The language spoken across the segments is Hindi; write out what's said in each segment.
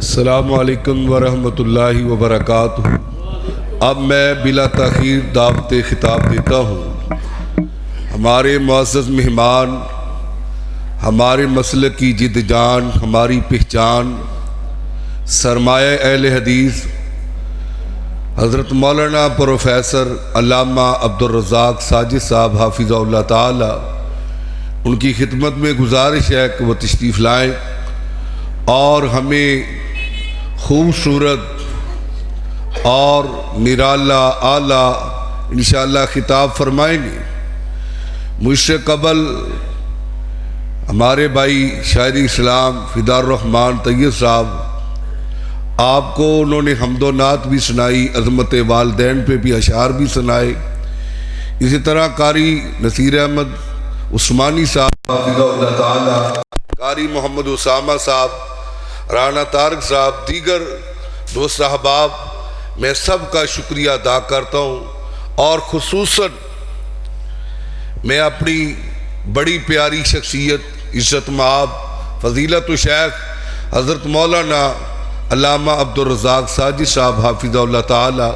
अस्सलामु अलैकुम वरहमतुल्लाहि वबरकातुहू। अब मैं बिला ताख़ीर दावत खिताब देता हूँ। हमारे मुअज़्ज़ज़ मेहमान, हमारे मसलक की जिद जान, हमारी पहचान, सरमाया अहले हदीस हज़रत मौलाना प्रोफेसर अल्लामा अब्दुल रज़्ज़ाक़ साजिद साहब हाफ़िज़हुल्लाह ताला, उनकी खिदमत में गुजारिश है कि वो तशरीफ़ लाएँ और हमें खूबसूरत और निराला आला इंशाअल्लाह खिताब फरमाएंगे। मुझसे कबल हमारे भाई शायर इस्लाम फिदार रहमान तैयब साहब, आपको उन्होंने हम्दो नात भी सुनाई, अज़मत वालदैन पे भी अशार भी सुनाए। इसी तरह कारी नसीर अहमद उस्मानी साहब हाफ़िज़हुल्लाह ताला, कारी मोहम्मद उसामा साहब, राना तारक साहब, दीगर दोस्त अहबाब, मैं सब का शुक्रिया अदा करता हूँ। और खुसूसन मैं अपनी बड़ी प्यारी शख्सियत इज़्ज़त माब फ़ज़ीलत शेख हज़रत मौलाना अल्लामा अब्दुल रज़्ज़ाक़ साजिद साहब हाफ़िज़हुल्लाह ताला,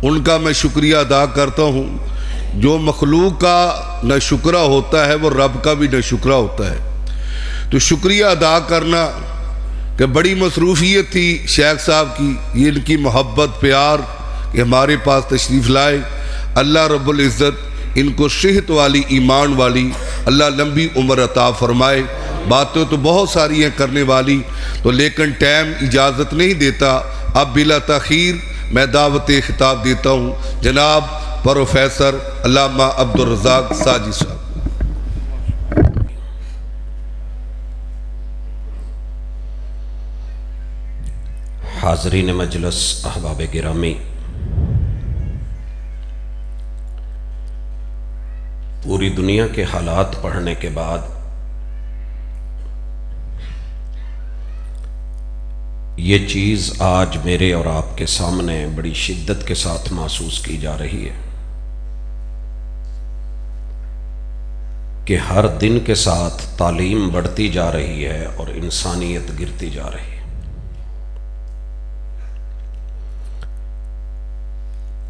उनका मैं शुक्रिया अदा करता हूँ। जो मखलूक का न शुक्रा होता है वो रब का भी न शुक्रा होता है। तो शुक्रिया अदा करना कि बड़ी मसरूफ़ियत थी शेख साहब की, ये इनकी मोहब्बत प्यार कि हमारे पास तशरीफ़ लाए। अल्लाह रब्बुल इज़्ज़त इनको सेहत वाली ईमान वाली अल्लाह लंबी उम्र अता फरमाए। बातें तो बहुत सारी हैं करने वाली, तो लेकिन टाइम इजाज़त नहीं देता। अब बिला ताख़ीर मैं दावत खिताब देता हूँ जनाब प्रोफेसर अल्लामा अब्दुल रज़्ज़ाक़ साजिद साहब। हाज़रीन मजलिस, अहबाब गिरामी, पूरी दुनिया के हालात पढ़ने के बाद ये चीज़ आज मेरे और आपके सामने बड़ी शिद्दत के साथ महसूस की जा रही है कि हर दिन के साथ तालीम बढ़ती जा रही है और इंसानियत गिरती जा रही है।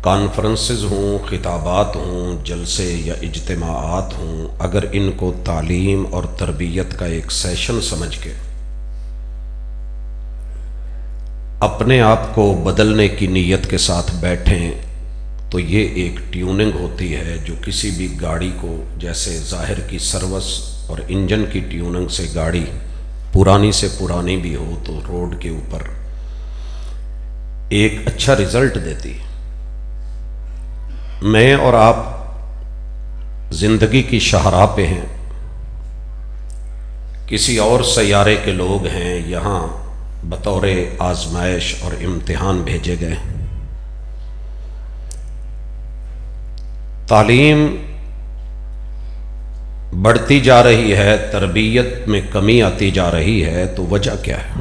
कॉन्फ्रेंसेस हों, खिताबात हों, जलसे या इज्तिमाआत हों, अगर इनको तालीम और तरबियत का एक सेशन समझ के अपने आप को बदलने की नीयत के साथ बैठें तो ये एक ट्यूनिंग होती है जो किसी भी गाड़ी को, जैसे ज़ाहिर की सर्विस और इंजन की ट्यूनिंग से गाड़ी पुरानी से पुरानी भी हो तो रोड के ऊपर एक अच्छा रिजल्ट देती है। मैं और आप जिंदगी की शाहराह पे हैं, किसी और सैयारे के लोग हैं, यहाँ बतौर आजमाइश और इम्तिहान भेजे गए। तालीम बढ़ती जा रही है, तरबियत में कमी आती जा रही है, तो वजह क्या है?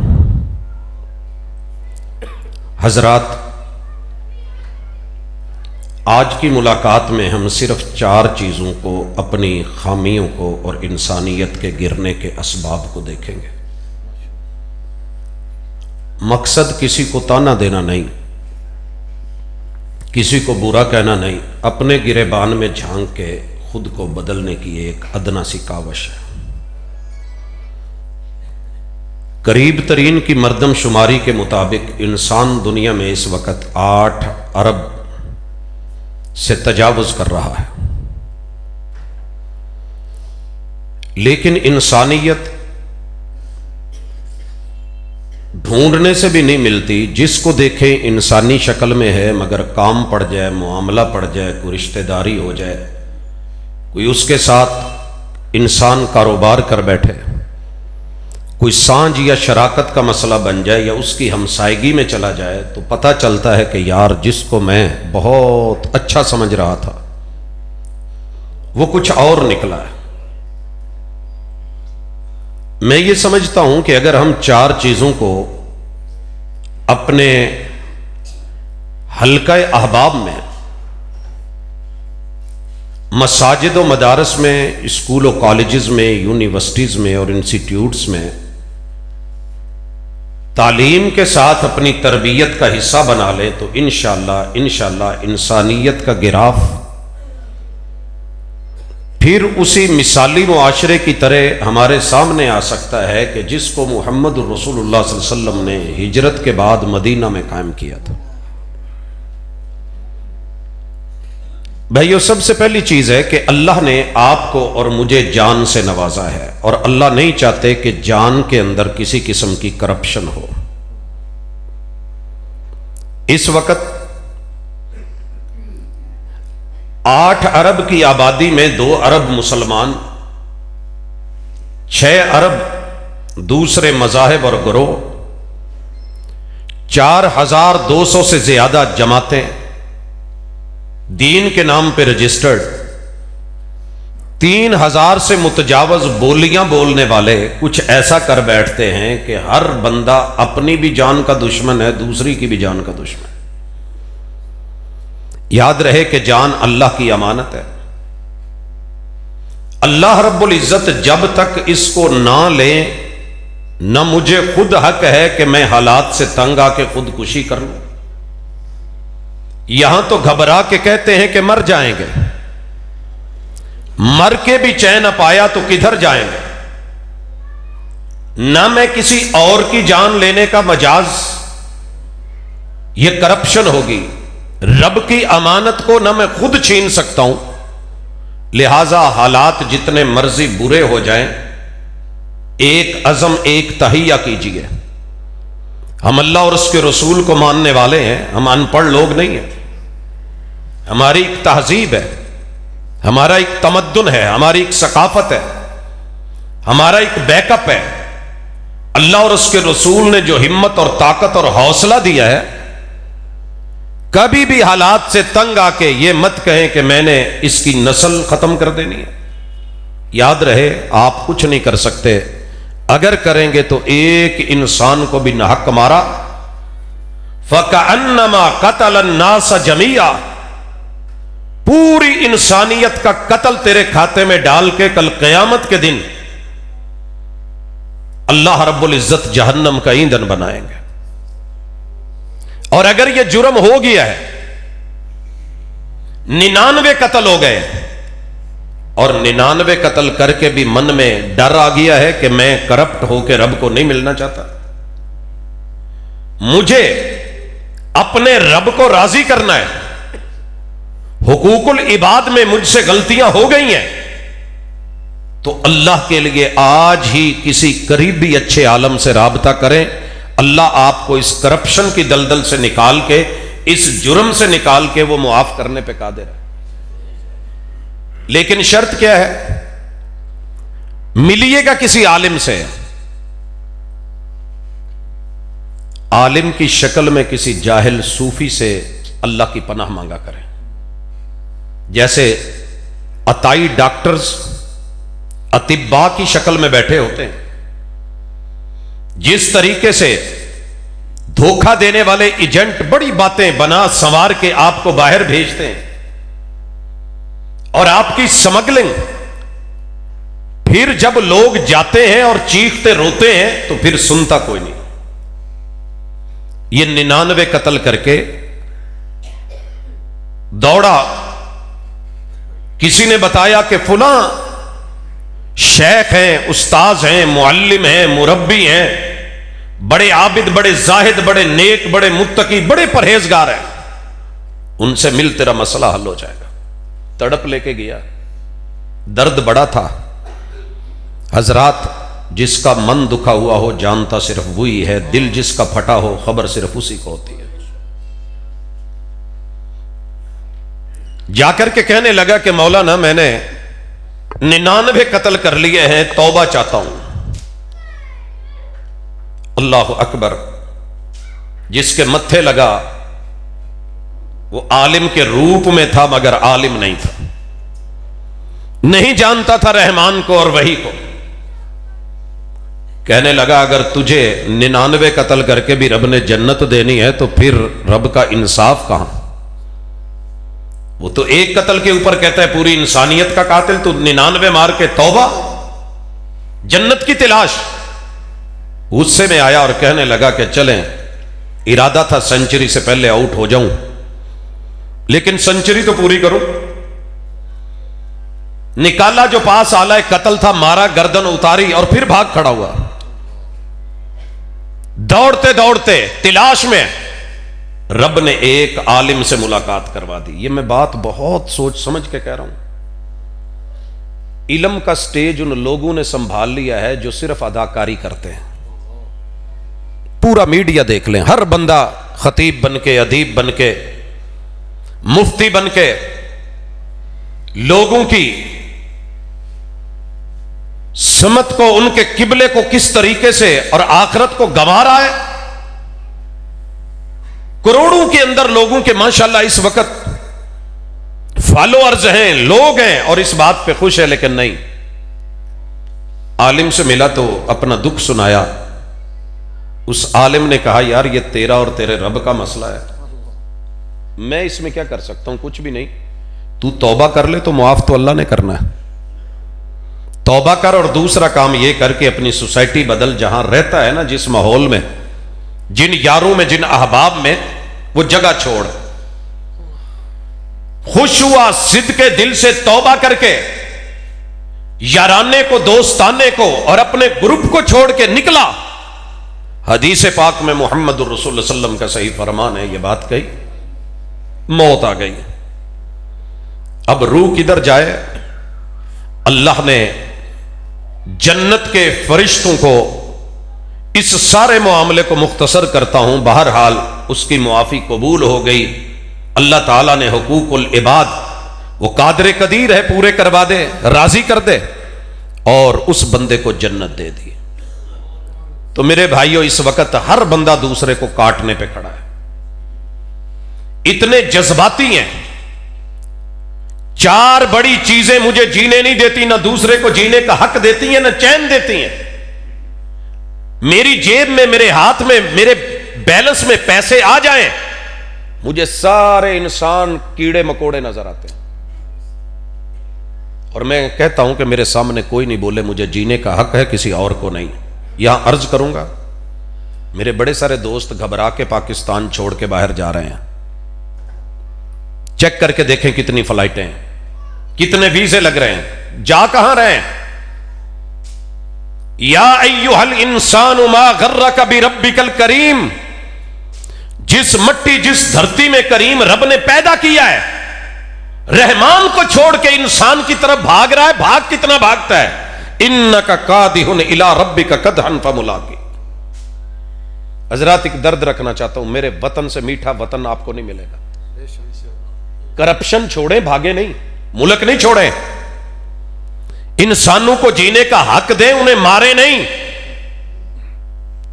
हजरात, आज की मुलाकात में हम सिर्फ 4 चीज़ों को, अपनी खामियों को और इंसानियत के गिरने के असबाब को देखेंगे। मकसद किसी को ताना देना नहीं, किसी को बुरा कहना नहीं, अपने गिरेबान में झांक के खुद को बदलने की एक अदना सी कावश है। करीब तरीन की मरदमशुमारी के मुताबिक इंसान दुनिया में इस वक्त 8 अरब से तजावुज कर रहा है, लेकिन इंसानियत ढूंढने से भी नहीं मिलती। जिसको देखें इंसानी शक्ल में है, मगर काम पड़ जाए, मुआमला पड़ जाए, कोई रिश्तेदारी हो जाए, कोई उसके साथ इंसान कारोबार कर बैठे, कोई सांझ या शराकत का मसला बन जाए या उसकी हमसायगी में चला जाए, तो पता चलता है कि यार जिसको मैं बहुत अच्छा समझ रहा था वो कुछ और निकला है। मैं ये समझता हूं कि अगर हम 4 चीजों को अपने हल्का अहबाब में, मसाजिद और मदारस में, स्कूल और कॉलेजेस में, यूनिवर्सिटीज़ में और इंस्टीट्यूट्स में तालीम के साथ अपनी तरबियत का हिस्सा बना ले तो इंशाअल्लाह इंसानियत का गिराफ फिर उसी मिसाली मुआशरे की तरह हमारे सामने आ सकता है कि जिसको मुहम्मद रसूलुल्लाह सल्लल्लाहु अलैहि वसल्लम ने हिजरत के बाद मदीना में कायम किया था। भाइयों, सबसे पहली चीज है कि अल्लाह ने आपको और मुझे जान से नवाजा है और अल्लाह नहीं चाहते कि जान के अंदर किसी किस्म की करप्शन हो। इस वक्त 8 अरब की आबादी में 2 अरब मुसलमान, 6 अरब दूसरे मजाहिब और गिरोह, 4200 से ज्यादा जमातें दीन के नाम पे रजिस्टर्ड, 3000 से मुतजावज बोलियां बोलने वाले कुछ ऐसा कर बैठते हैं कि हर बंदा अपनी भी जान का दुश्मन है, दूसरी की भी जान का दुश्मन। याद रहे कि जान अल्लाह की अमानत है। अल्लाह रब्बुल इज्जत जब तक इसको ना ले, न मुझे खुद हक है कि मैं हालात से तंग आके खुदकुशी कर लूं। यहां तो घबरा के कहते हैं कि मर जाएंगे, मर के भी चैन पाया तो किधर जाएंगे। ना मैं किसी और की जान लेने का मजाज, यह करप्शन होगी। रब की अमानत को ना मैं खुद छीन सकता हूं, लिहाजा हालात जितने मर्जी बुरे हो जाएं, एक अज़म एक तहिया कीजिए। हम अल्लाह और उसके रसूल को मानने वाले हैं, हम अनपढ़ लोग नहीं हैं। हमारी एक तहजीब है, हमारा एक तमद्दुन है, हमारी एक सकाफत है, हमारा एक बैकअप है। अल्लाह और उसके रसूल ने जो हिम्मत और ताकत और हौसला दिया है, कभी भी हालात से तंग आके ये मत कहें कि मैंने इसकी नस्ल खत्म कर देनी है। याद रहे, आप कुछ नहीं कर सकते। अगर करेंगे तो एक इंसान को भी नाहक मारा, फकअन्नमा कतल अन्नास जमीआ, पूरी इंसानियत का कत्ल तेरे खाते में डाल के कल क़यामत के दिन अल्लाह रब्बुल इज्जत जहन्नम का ईंधन बनाएंगे। और अगर यह जुर्म हो गया है, 99 कत्ल हो गए और 99 कत्ल करके भी मन में डर आ गया है कि मैं करप्ट होकर रब को नहीं मिलना चाहता, मुझे अपने रब को राजी करना है, हुकूकुल इबाद में मुझसे गलतियां हो गई हैं, तो अल्लाह के लिए आज ही किसी करीबी अच्छे आलम से राबता करें। अल्लाह आपको इस करप्शन की दलदल से निकाल के, इस जुर्म से निकाल के वो मुआफ करने पे कादिर है। लेकिन शर्त क्या है? मिलिएगा किसी आलिम से, आलिम की शक्ल में किसी जाहिल सूफी से अल्लाह की पनाह मांगा करें। जैसे अताई डॉक्टर्स अतिब्बा की शक्ल में बैठे होते हैं, जिस तरीके से धोखा देने वाले एजेंट बड़ी बातें बना संवार के आपको बाहर भेजते हैं और आपकी स्मगलिंग, फिर जब लोग जाते हैं और चीखते रोते हैं तो फिर सुनता कोई नहीं। ये 99 कत्ल करके दौड़ा, किसी ने बताया कि फुला शेख हैं, उस्ताज हैं, मुअल्लिम हैं, मुरब्बी हैं, बड़े आबिद, बड़े जाहिद, बड़े नेक, बड़े मुत्तकी, बड़े परहेजगार हैं, उनसे मिल तेरा मसला हल हो जाएगा। तड़प लेके गया, दर्द बड़ा था। हजरात, जिसका मन दुखा हुआ हो जानता सिर्फ वही है, दिल जिसका फटा हो खबर सिर्फ उसी को होती है। जाकर के कहने लगा कि मौलाना मैंने 99 कत्ल कर लिए हैं, तौबा चाहता हूं। अल्लाह अकबर। जिसके मत्थे लगा वो आलिम के रूप में था मगर आलिम नहीं था, नहीं जानता था रहमान को और वही को। कहने लगा अगर तुझे 99 कत्ल करके भी रब ने जन्नत देनी है तो फिर रब का इंसाफ कहां? वो तो एक कत्ल के ऊपर कहता है पूरी इंसानियत का कातिल, तो 99 मार के तौबा, जन्नत की तलाश। गुस्से में आया और कहने लगा कि चलें, इरादा था सेंचुरी से पहले आउट हो जाऊं, लेकिन सेंचुरी तो पूरी करूं। निकाला जो पास आला कत्ल था, मारा, गर्दन उतारी और फिर भाग खड़ा हुआ। दौड़ते दौड़ते तिलाश में रब ने एक आलिम से मुलाकात करवा दी। ये मैं बात बहुत सोच समझ के कह रहा हूं। इल्म का स्टेज उन लोगों ने संभाल लिया है जो सिर्फ अदाकारी करते हैं। पूरा मीडिया देख लें, हर बंदा खतीब बनके, अदीब बनके, मुफ्ती बनके लोगों की समत को, उनके किबले को किस तरीके से और आखिरत को गंवा रहा है। करोड़ों के अंदर लोगों के माशाल्लाह इस वक्त फॉलोअर्स हैं, लोग हैं और इस बात पे खुश है, लेकिन नहीं। आलिम से मिला तो अपना दुख सुनाया। उस आलिम ने कहा, यार ये तेरा और तेरे रब का मसला है, मैं इसमें क्या कर सकता हूं, कुछ भी नहीं। तू तौबा कर ले तो मुआफ तो अल्लाह ने करना है। तौबा कर और दूसरा काम ये करके अपनी सोसाइटी बदल, जहां रहता है ना, जिस माहौल में, जिन यारों में, जिन अहबाब में, वो जगह छोड़। खुश हुआ, सिद्ध के दिल से तौबा करके याराने को, दोस्ताने को और अपने ग्रुप को छोड़ के निकला। हदीस पाक में मुहम्मदुर रसूलुल्लाह सल्लल्लाहु अलैहि वसल्लम का सही फरमान है, ये बात कही, मौत आ गई। अब रूह किधर जाए? अल्लाह ने जन्नत के फरिश्तों को, इस सारे मामले को मुख्तसर करता हूं, बहरहाल उसकी मुआफी कबूल हो गई। अल्लाह ताला ने हुकूकुल इबाद, वो कादर कदीर है, पूरे करवा दे, राजी कर दे और उस बंदे को जन्नत दे दी। तो मेरे भाइयों, इस वक्त हर बंदा दूसरे को काटने पे खड़ा है, इतने जज्बाती हैं। चार बड़ी चीजें मुझे जीने नहीं देती, ना दूसरे को जीने का हक देती हैं, ना चैन देती हैं। मेरी जेब में, मेरे हाथ में, मेरे बैलेंस में पैसे आ जाएं, मुझे सारे इंसान कीड़े मकोड़े नजर आते हैं। और मैं कहता हूं कि मेरे सामने कोई नहीं बोले मुझे जीने का हक है, किसी और को नहीं। यहां अर्ज करूंगा, मेरे बड़े सारे दोस्त घबरा के पाकिस्तान छोड़ के बाहर जा रहे हैं। चेक करके देखें कितनी फ्लाइटें हैं, कितने वीजे लग रहे हैं, जा कहां रहे हैं। या अय्युहल इंसानु मा गर्रका बिरब्बिकल करीम, जिस मट्टी, जिस धरती में करीम रब ने पैदा किया है, रहमान को छोड़ के इंसान की तरफ भाग रहा है। भाग कितना भागता है? इन्नका कादिहुन इला रब्बिका कदहन फमुलाकी। हजरात, एक दर्द रखना चाहता हूं, मेरे वतन से मीठा वतन आपको नहीं मिलेगा। करप्शन छोड़ें, भागे नहीं, मुल्क नहीं छोड़ें, इंसानों को जीने का हक दें, उन्हें मारे नहीं।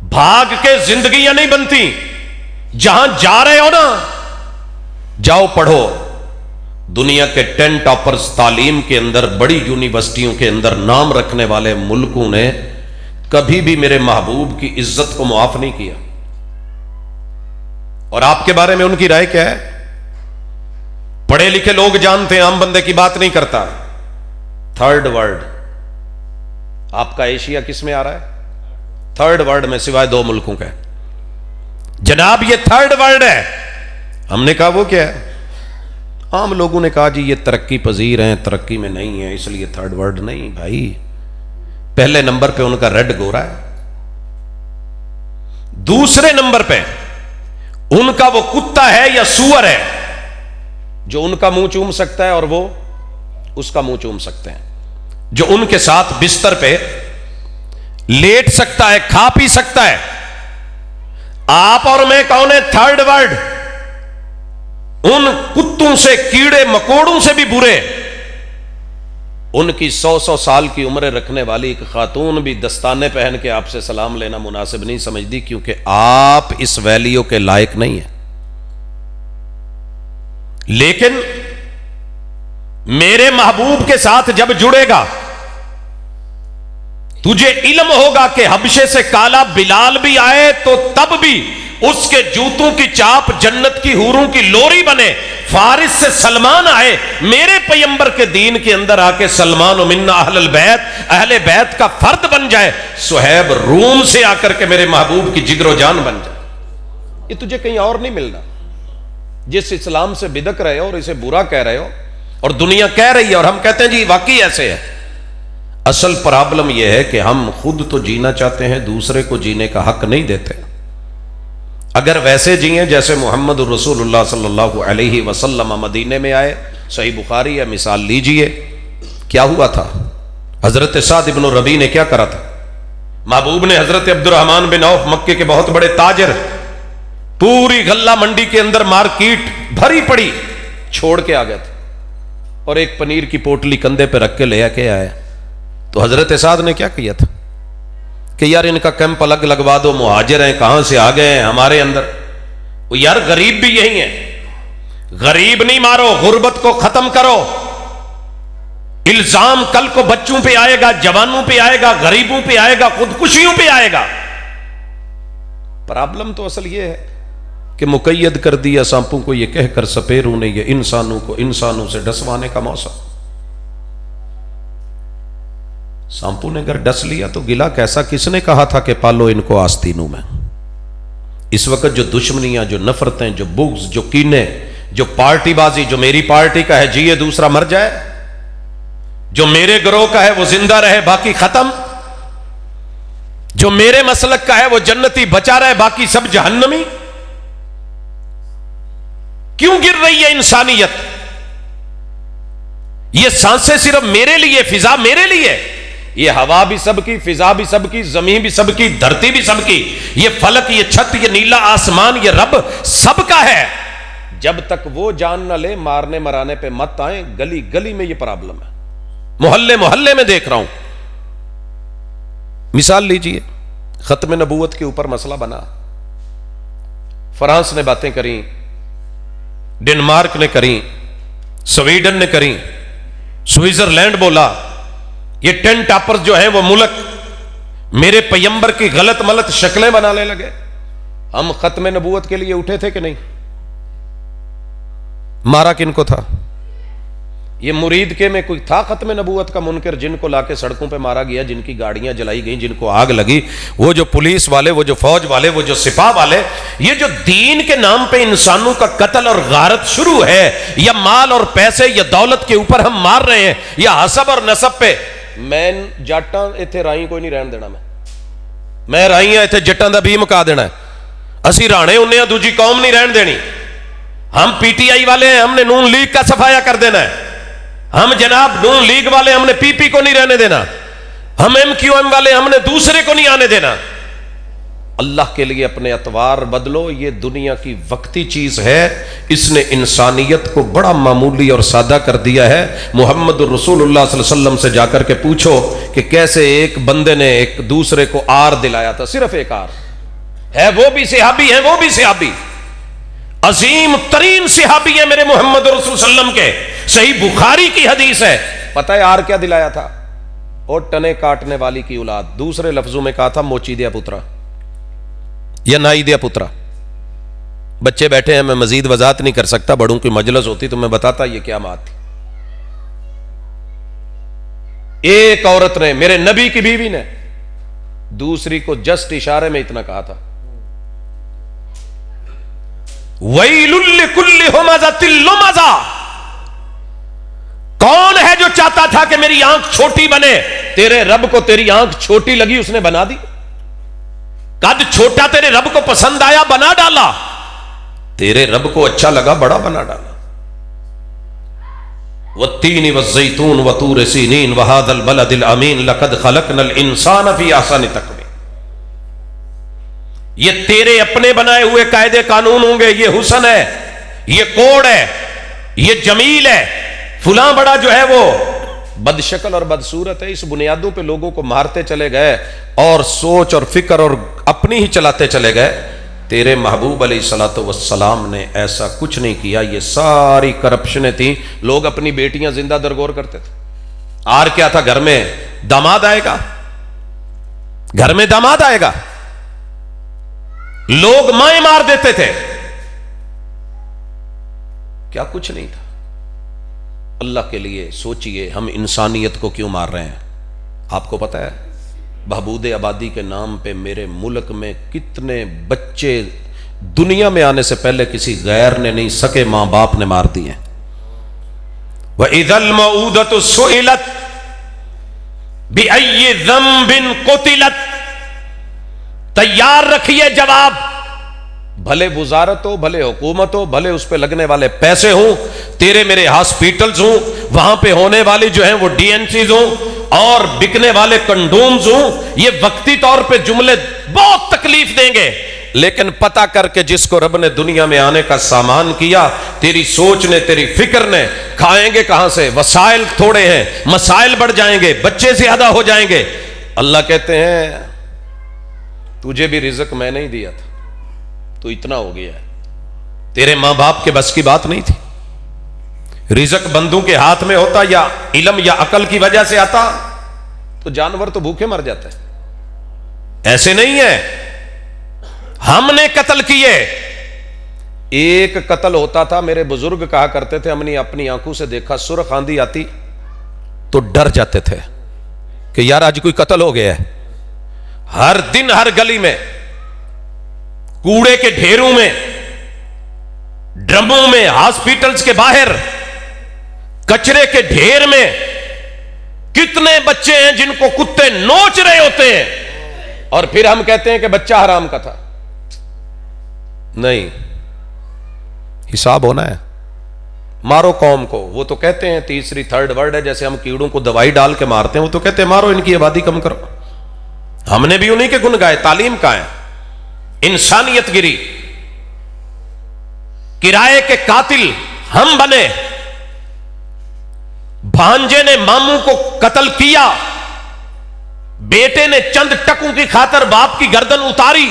भाग के जिंदगियां नहीं बनती। जहां जा रहे हो ना, जाओ पढ़ो। दुनिया के 10 टॉपर्स तालीम के अंदर, बड़ी यूनिवर्सिटियों के अंदर नाम रखने वाले मुल्कों ने कभी भी मेरे महबूब की इज्जत को मुआफ नहीं किया। और आपके बारे में उनकी राय क्या है? पढ़े लिखे लोग जानते हैं, आम बंदे की बात नहीं करता। थर्ड वर्ल्ड, आपका एशिया किस में आ रहा है? थर्ड वर्ल्ड में, सिवाय 2 मुल्कों के। जनाब ये थर्ड वर्ल्ड है। हमने कहा वो क्या है? आम लोगों ने कहा जी ये तरक्की पजीर हैं, तरक्की में नहीं है, इसलिए थर्ड वर्ल्ड। नहीं भाई, पहले नंबर पे उनका रेड गोरा है, दूसरे नंबर पे उनका वो कुत्ता है या सूअर है जो उनका मुंह चूम सकता है और वो उसका मुंह चूम सकते हैं, जो उनके साथ बिस्तर पे लेट सकता है, खा पी सकता है। आप और मैं कौन है? Third world. उन कुत्तों से, कीड़े मकोड़ों से भी बुरे। उनकी 100-100 साल की उम्र रखने वाली एक खातून भी दस्ताने पहन के आपसे सलाम लेना मुनासिब नहीं समझती, क्योंकि आप इस वैल्यू के लायक नहीं है। लेकिन मेरे महबूब के साथ जब जुड़ेगा, तुझे इल्म होगा कि हबशे से काला बिलाल भी आए तो तब भी उसके जूतों की चाप जन्नत की हूरों की लोरी बने, फारिस से सलमान आए, मेरे पैगंबर के दीन के अंदर आके सलमान व मिन्ना अहलल बैत, अहले बैत का फर्द बन जाए, सुहैब रूम से आकर के मेरे महबूब की जिगरो जान बन जाए। ये तुझे कहीं और नहीं मिलना। जिस इस्लाम से बिदक रहे हो और इसे बुरा कह रहे हो और दुनिया कह रही है और हम कहते हैं जी वाकई ऐसे है, असल प्रॉब्लम यह है कि हम खुद तो जीना चाहते हैं, दूसरे को जीने का हक नहीं देते। अगर वैसे जिए जैसे मोहम्मद रसूलुल्लाह सल्लल्लाहु अलैहि वसल्लम मदीने में आए, सही बुखारी है, मिसाल लीजिए क्या हुआ था। हजरत साद इब्न रबी ने क्या करा था? महबूब ने हजरत अब्दुर्रहमान बिन औफ, मक्के के बहुत बड़े ताजर, पूरी गल्ला मंडी के अंदर मार्केट भरी पड़ी छोड़ के आ गए थे और एक पनीर की पोटली कंधे पे रख के ले आके आया। तो हजरत साद ने क्या किया था कि यार इनका कैंप अलग लगवा दो, मुहाजिर हैं, कहां से आ गए हैं हमारे अंदर। वो यार गरीब भी यही है, गरीब नहीं मारो, गुर्बत को खत्म करो। इल्जाम कल को बच्चों पे आएगा, जवानों पे आएगा, गरीबों पे आएगा, खुदकुशियों पे आएगा। प्रॉब्लम तो असल ये है कि मुकैयद कर दिया सांपों को ये कहकर सपेरों ने, ये इंसानों को इंसानों से डसवाने का मौसम। सांपों ने अगर डस लिया तो गिला कैसा? किसने कहा था कि पालो इनको आस्तीनों में? इस वक्त जो दुश्मनियां, जो नफरतें, जो बुग्ज, जो कीने, जो पार्टीबाजी, जो मेरी पार्टी का है जिए दूसरा मर जाए, जो मेरे गिरोह का है वो जिंदा रहे बाकी खत्म, जो मेरे मसलक का है वो जन्नती बचा रहे बाकी सब जहन्नमी। क्यों गिर रही है इंसानियत? ये सांसें सिर्फ मेरे लिए, फिजा मेरे लिए, ये हवा भी सबकी, फिजा भी सबकी, जमीन भी सबकी, धरती भी सबकी, ये फलक, ये छत, ये नीला आसमान, ये रब सबका है। जब तक वो जान ना ले, मारने मराने पे मत आए। गली गली में ये प्रॉब्लम है, मोहल्ले मोहल्ले में देख रहा हूं। मिसाल लीजिए, खत्म नबूवत के ऊपर मसला बना, फ्रांस ने बातें करी, डेनमार्क ने करी, स्वीडन ने करी, स्विट्जरलैंड बोला। ये 10 टॉपर्स जो है वो मुल्क मेरे पैगंबर की गलत मलत शक्लें बनाने लगे। हम खत्म नबूवत के लिए उठे थे कि नहीं? मारा किनको था? ये मुरीद के में कोई था खत्म नबूवत का मुनकर जिनको लाके सड़कों पे मारा गया, जिनकी गाड़ियां जलाई गई, जिनको आग लगी? वो जो पुलिस वाले, वो जो फौज वाले, वो जो सिपाह वाले, ये जो दीन के नाम पे इंसानों का कत्ल और गारत शुरू है, या माल और पैसे या दौलत के ऊपर हम मार रहे हैं, या हसब और नसब पे। मैं जाटा इत्थे राई कोई नहीं रहन देना, मैं राई हाँ, इत्थे जट्टां दा भी मुका देना। असी राणे उन्ने आ, दूजी कौम नहीं रहन देनी। हम पीटीआई वाले हैं, हमने नून लीग का सफाया कर देना है। हम जनाब नून लीग वाले, हमने पीपी को नहीं रहने देना। हम एमक्यूएम वाले, हमने दूसरे को नहीं आने देना। अल्लाह के लिए अपने अतवार बदलो। ये दुनिया की वक्ती चीज है, इसने इंसानियत को बड़ा मामूली और सादा कर दिया है। मोहम्मद रसूलुल्लाह सल्लल्लाहु अलैहि वसल्लम से जाकर के पूछो कि कैसे एक बंदे ने एक दूसरे को आर दिलाया था। सिर्फ एक आर है, वो भी सिहाबी है, वो भी सिहाबी, अजीम तरीन सिहाबी है मेरे मोहम्मद रसूल सल्लम के। सही बुखारी की हदीस है। पता है आर क्या दिलाया था? और टने काटने वाली की औलाद। दूसरे लफ्जों में कहा था मोची दिया पुत्रा या नाई दिया पुत्रा। बच्चे बैठे हैं, मैं मजीद वजात नहीं कर सकता, बड़ों की मजलिस होती तो मैं बताता ये क्या बात थी। एक औरत ने, मेरे नबी की बीवी ने, दूसरी को जस्ट इशारे में इतना कहा था, वैलुल लिकुल्लि हुमज़तिल लुमज़ा। कौन है जो चाहता था कि मेरी आंख छोटी बने? तेरे रब को तेरी आंख छोटी लगी, उसने बना दी। कद छोटा तेरे रब को पसंद आया, बना डाला। तेरे रब को अच्छा लगा, बड़ा बना डाला। वत्तीन वज़्ज़ैतून वतूर सीनीन वहादल बलदिल अमीन लक़द खलक़नल इंसान फ़ी अहसनि तक़वीम। ये तेरे अपने बनाए हुए कायदे कानून होंगे, ये हुस्न है, ये कोड है, ये जमील है। फुला बड़ा जो है वो बदशक्ल और बदसूरत है। इस बुनियादों पे लोगों को मारते चले गए और सोच और फिक्र और अपनी ही चलाते चले गए। तेरे महबूब अलैहिस्सलातु वस्सलाम ने ऐसा कुछ नहीं किया। ये सारी करप्शनें थी। लोग अपनी बेटियां जिंदा दरगोर करते थे। आर क्या था? घर में दामाद आएगा, घर में दामाद आएगा। लोग माए मार देते थे, क्या कुछ नहीं था। अल्लाह के लिए सोचिए, हम इंसानियत को क्यों मार रहे हैं? आपको पता है बहबूद आबादी के नाम पे मेरे मुल्क में कितने बच्चे दुनिया में आने से पहले किसी गैर ने नहीं, सके मां बाप ने मार दिए। वह इदल मऊदतु सुइलत बिअय्यि ज़ंबिन कुतिलत, तैयार रखिए जवाब, भले वजारत हो, भले हुकूमत हो, भले उस पे लगने वाले पैसे हो, तेरे मेरे हॉस्पिटल्स हो, वहां पे होने वाली जो है वो डीएनसीज हो और बिकने वाले कंडोम्स हो, ये वक्ती तौर पे जुमले बहुत तकलीफ देंगे, लेकिन पता करके जिसको रब ने दुनिया में आने का सामान किया, तेरी सोच ने, तेरी फिक्र ने, खाएंगे कहां से, वसाइल थोड़े हैं, मसाइल बढ़ जाएंगे, बच्चे ज्यादा हो जाएंगे। अल्लाह कहते हैं तुझे भी रिज़्क मैंने ही दिया था, तो इतना हो गया है, तेरे मां बाप के बस की बात नहीं थी। रिज़्क बंदों के हाथ में होता या इल्म या अकल की वजह से आता तो जानवर तो भूखे मर जाते हैं। ऐसे नहीं है, हमने कत्ल किए। एक कत्ल होता था, मेरे बुजुर्ग कहा करते थे, हमने अपनी आंखों से देखा, सुर्ख आंधी आती तो डर जाते थे कि यार आज कोई कत्ल हो गया है। हर दिन हर गली में, कूड़े के ढेरों में, ड्रमों में, हॉस्पिटल्स के बाहर, कचरे के ढेर में कितने बच्चे हैं जिनको कुत्ते नोच रहे होते हैं, और फिर हम कहते हैं कि बच्चा हराम का था। नहीं, हिसाब होना है। मारो कौम को, वो तो कहते हैं तीसरी थर्ड वर्ड है, जैसे हम कीड़ों को दवाई डाल के मारते हैं, वो तो कहते हैं मारो, इनकी आबादी कम करो। हमने भी उन्हीं के गुण गाए। तालीम का है, इंसानियत गिरी, किराए के कातिल हम बने। भांजे ने मामू को कत्ल किया, बेटे ने चंद टकों की खातर बाप की गर्दन उतारी।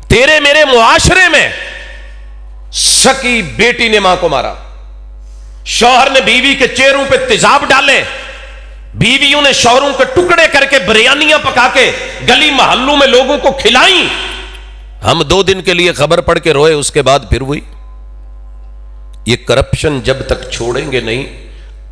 तेरे मेरे मुआशरे में सकी बेटी ने मां को मारा, शौहर ने बीवी के चेहरों पे तेजाब डाले, बीवियों ने शौहरों के टुकड़े करके बिरयानियां पका के गली मोहल्लों में लोगों को खिलाई। हम 2 दिन के लिए खबर पढ़ के रोए, उसके बाद फिर हुई। ये करप्शन जब तक छोड़ेंगे नहीं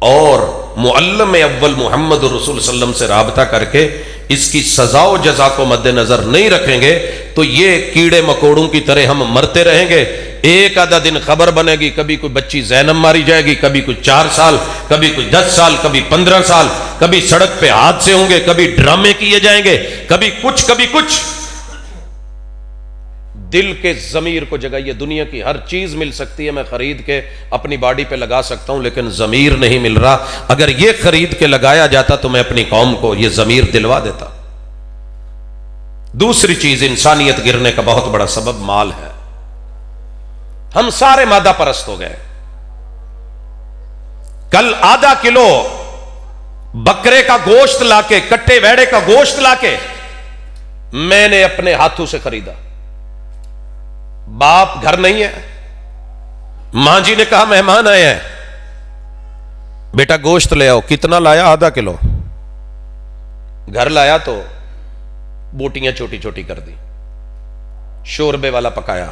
और मुअल्लम अव्वल मोहम्मद रसूल सल्लम से राबता करके इसकी सजा व जजा को मद्देनजर नहीं रखेंगे, तो ये कीड़े मकोड़ों की तरह हम मरते रहेंगे। एक आधा दिन खबर बनेगी, कभी कोई बच्ची जैनब मारी जाएगी, कभी कोई 4 साल, कभी कोई 10 साल, कभी 15 साल, कभी सड़क पे हादसे होंगे, कभी ड्रामे किए जाएंगे, कभी कुछ कभी कुछ। दिल के जमीर को जगाइए। दुनिया की हर चीज मिल सकती है, मैं खरीद के अपनी बॉडी पे लगा सकता हूं, लेकिन जमीर नहीं मिल रहा। अगर ये खरीद के लगाया जाता तो मैं अपनी कौम को ये जमीर दिलवा देता। दूसरी चीज, इंसानियत गिरने का बहुत बड़ा सबब माल है। हम सारे मादा परस्त हो गए। कल आधा किलो बकरे का गोश्त लाके, कट्टे वेड़े का गोश्त लाके मैंने अपने हाथों से खरीदा। बाप घर नहीं है, मां जी ने कहा मेहमान आए हैं, बेटा गोश्त ले आओ। कितना लाया? आधा किलो। घर लाया तो बोटियां छोटी छोटी कर दी, शोरबे वाला पकाया।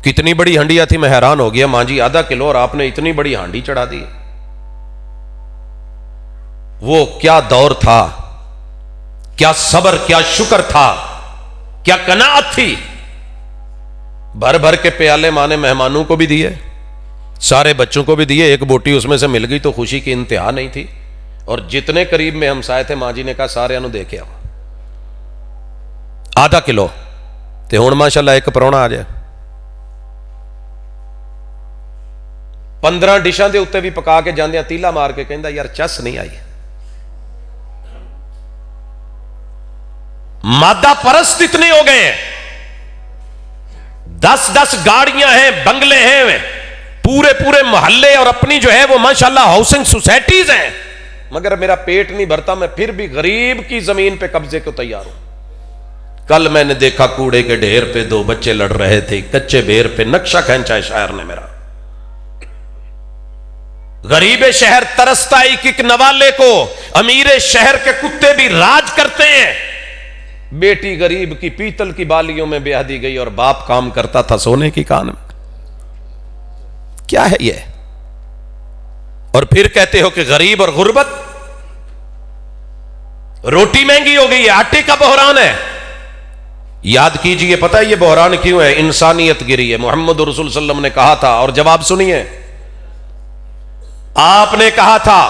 कितनी बड़ी हंडिया थी, मैं हैरान हो गया। मां जी आधा किलो और आपने इतनी बड़ी हांडी चढ़ा दी। वो क्या दौर था, क्या सब्र, क्या शुक्र था, क्या कनाअत थी। भर भर के प्याले मां ने मेहमानों को भी दिए, सारे बच्चों को भी दिए। एक बोटी उसमें से मिल गई तो खुशी की इंतहा नहीं थी। और जितने करीब में हम साए थे, मां जी ने कहा सारे दे के आओ। आधा किलो ते हुण माशाअल्लाह एक परौना आ जाए। 15 डिशां दे उत्ते भी पका के जांदे तीला मार के कहंदा यार चस नहीं आई। मादा परस्त इतने हो गए हैं। 10-10 गाड़ियां हैं, बंगले हैं, पूरे पूरे मोहल्ले और अपनी जो है वो माशाल्लाह हाउसिंग सोसाइटीज हैं, मगर मेरा पेट नहीं भरता। मैं फिर भी गरीब की जमीन पे कब्जे को तैयार हूं। कल मैंने देखा कूड़े के ढेर पे 2 बच्चे लड़ रहे थे, कच्चे बेर पे नक्शा खींचा है शायर ने मेरा। गरीब शहर तरसता एक नवाले को, अमीर शहर के कुत्ते भी राज करते हैं। बेटी गरीब की पीतल की बालियों में ब्याह दी गई और बाप काम करता था सोने की कान में। क्या है ये? और फिर कहते हो कि गरीब और गुर्बत, रोटी महंगी हो गई है, आटे का बहरान है। याद कीजिए, पता है ये बहरान क्यों है? इंसानियत गिरी है। मोहम्मद रसूल सल्लल्लाहु अलैहि वसल्लम ने कहा था, और जवाब सुनिए, आपने कहा था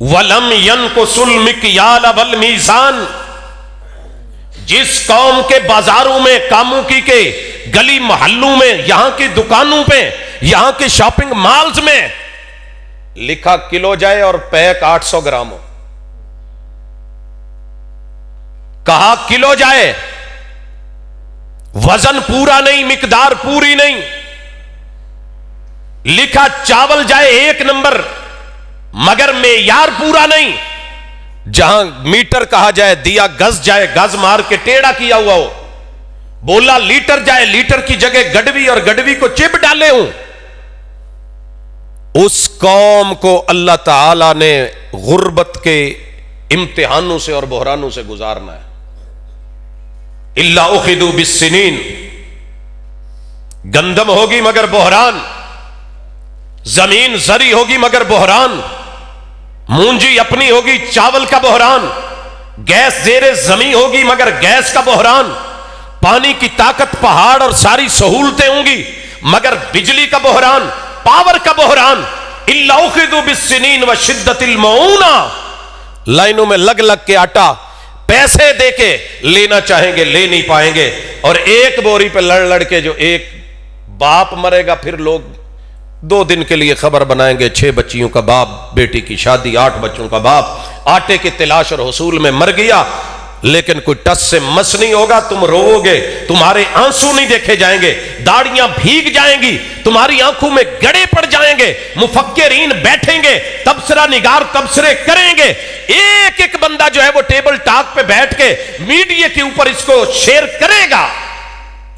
वलम यनकुसुल मिक्याल वल मीज़ान, जिस कौम के बाजारों में, कामुकी के गली मोहल्लों में, यहां की दुकानों पे, यहां के शॉपिंग मॉल्स में लिखा किलो जाए और पैक 800 ग्राम हो, कहा किलो जाए, वजन पूरा नहीं, मिकदार पूरी नहीं, लिखा चावल जाए 1 नंबर मगर मेयार पूरा नहीं, जहां मीटर कहा जाए दिया गज जाए, गज मार के टेढ़ा किया हुआ हो, बोला लीटर जाए, लीटर की जगह गडवी और गडवी को चिप डाले हूं, उस कौम को अल्लाह ताला ने गुर्बत के इम्तिहानों से और बहरानों से गुजारना है। इल्ला उखिदू बिस्सिनीन, गंदम होगी मगर बहरान, जमीन जरी होगी मगर बहरान, मूंजी अपनी होगी चावल का बहरान, गैस जेरे जमी होगी मगर गैस का बहरान, पानी की ताकत पहाड़ और सारी सहूलतें होंगी मगर बिजली का बहरान, पावर का बहरान। इल्ला उखिदू बिस्सिनीन व शिद्दतिल मऊना, लाइनों में लग लग के आटा पैसे देके लेना चाहेंगे, ले नहीं पाएंगे। और एक बोरी पे लड़ लड़ के जो एक बाप मरेगा, फिर लोग 2 दिन के लिए खबर बनाएंगे, 6 बच्चियों का बाप, बेटी की शादी, 8 बच्चों का बाप, आटे की तलाश और हसूल में मर गया, लेकिन कोई टस से मस नहीं होगा। तुम रोओगे, तुम्हारे आंसू नहीं देखे जाएंगे, दाढ़ियां भीग जाएंगी, तुम्हारी आंखों में गड़े पड़ जाएंगे, मुफक्किरीन बैठेंगे, तबसरा निगार तबसरे करेंगे, एक एक बंदा जो है वो टेबल टॉक पे बैठ के मीडिया के ऊपर इसको शेयर करेगा।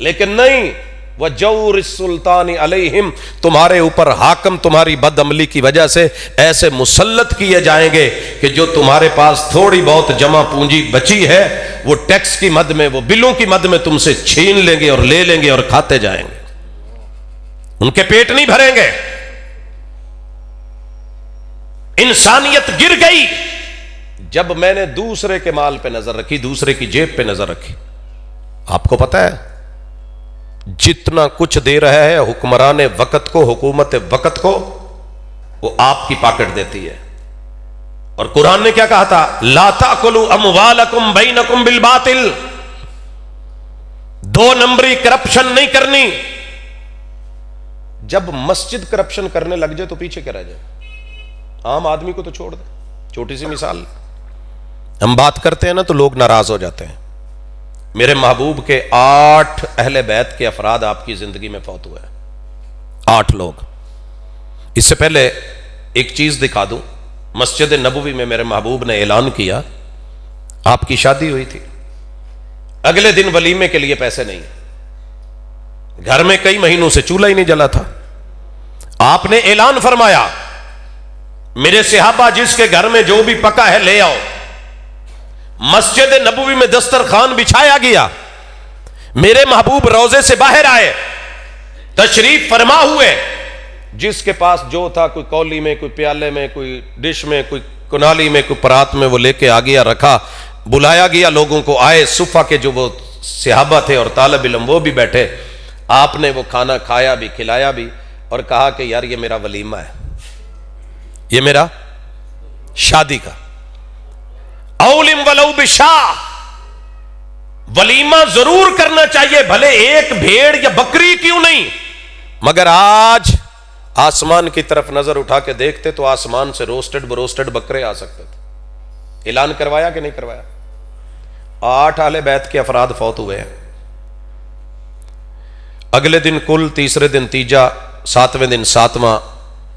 लेकिन नहीं, वह जौर सुल्तानी अलैहिम, तुम्हारे ऊपर हाकम तुम्हारी बदअमली की वजह से ऐसे मुसल्लत किए जाएंगे कि जो तुम्हारे पास थोड़ी बहुत जमा पूंजी बची है वो टैक्स की मद में, वो बिलों की मद में तुमसे छीन लेंगे और ले लेंगे और खाते जाएंगे, उनके पेट नहीं भरेंगे। इंसानियत गिर गई जब मैंने दूसरे के माल पे नजर रखी, दूसरे की जेब पे नजर रखी। आपको पता है जितना कुछ दे रहा है हुक्मरान वक्त को, हुकूमत वक्त को, वो आपकी पॉकेट देती है। और कुरान ने क्या कहा था? ला ताकुलू अमवालकुम बैनकुम बिल बातिल, 2 नंबरी करप्शन नहीं करनी। जब मस्जिद करप्शन करने लग जाए तो पीछे क्या रह जाए? आम आदमी को तो छोड़ दे। छोटी सी मिसाल, हम बात करते हैं ना तो लोग नाराज हो जाते हैं। मेरे महबूब के 8 अहले बैत के अफराद आपकी जिंदगी में फौत हुए, 8 लोग। इससे पहले एक चीज दिखा दूं, मस्जिद नबवी में मेरे महबूब ने ऐलान किया, आपकी शादी हुई थी, अगले दिन वलीमे के लिए पैसे नहीं, घर में कई महीनों से चूल्हा ही नहीं जला था। आपने ऐलान फरमाया, मेरे सहाबा जिसके घर में जो भी पका है ले आओ। मस्जिद नबवी में दस्तरखान बिछाया गया, मेरे महबूब रोजे से बाहर आए, तशरीफ फरमा हुए, जिसके पास जो था, कोई कौली में, कोई प्याले में, कोई डिश में, कोई कुनाली में, कोई परात में, वो लेके आ गया, रखा। बुलाया गया, लोगों को आए, सुफा के जो वो सहाबा थे और तालिब इल्म वो भी बैठे। आपने वो खाना खाया भी, खिलाया भी और कहा कि यार ये मेरा वलीमा है, ये मेरा शादी का औलिम वलौ बिशाह, वलीमा जरूर करना चाहिए, भले एक भेड़ या बकरी क्यों नहीं। मगर आज आसमान की तरफ नजर उठा के देखते तो आसमान से रोस्टेड बरोस्टेड बकरे आ सकते थे। ऐलान करवाया कि नहीं करवाया? 8 आले बैत के अफराद फौत हुए हैं। अगले दिन कुल, तीसरे दिन तीजा, 7वें दिन 7वां,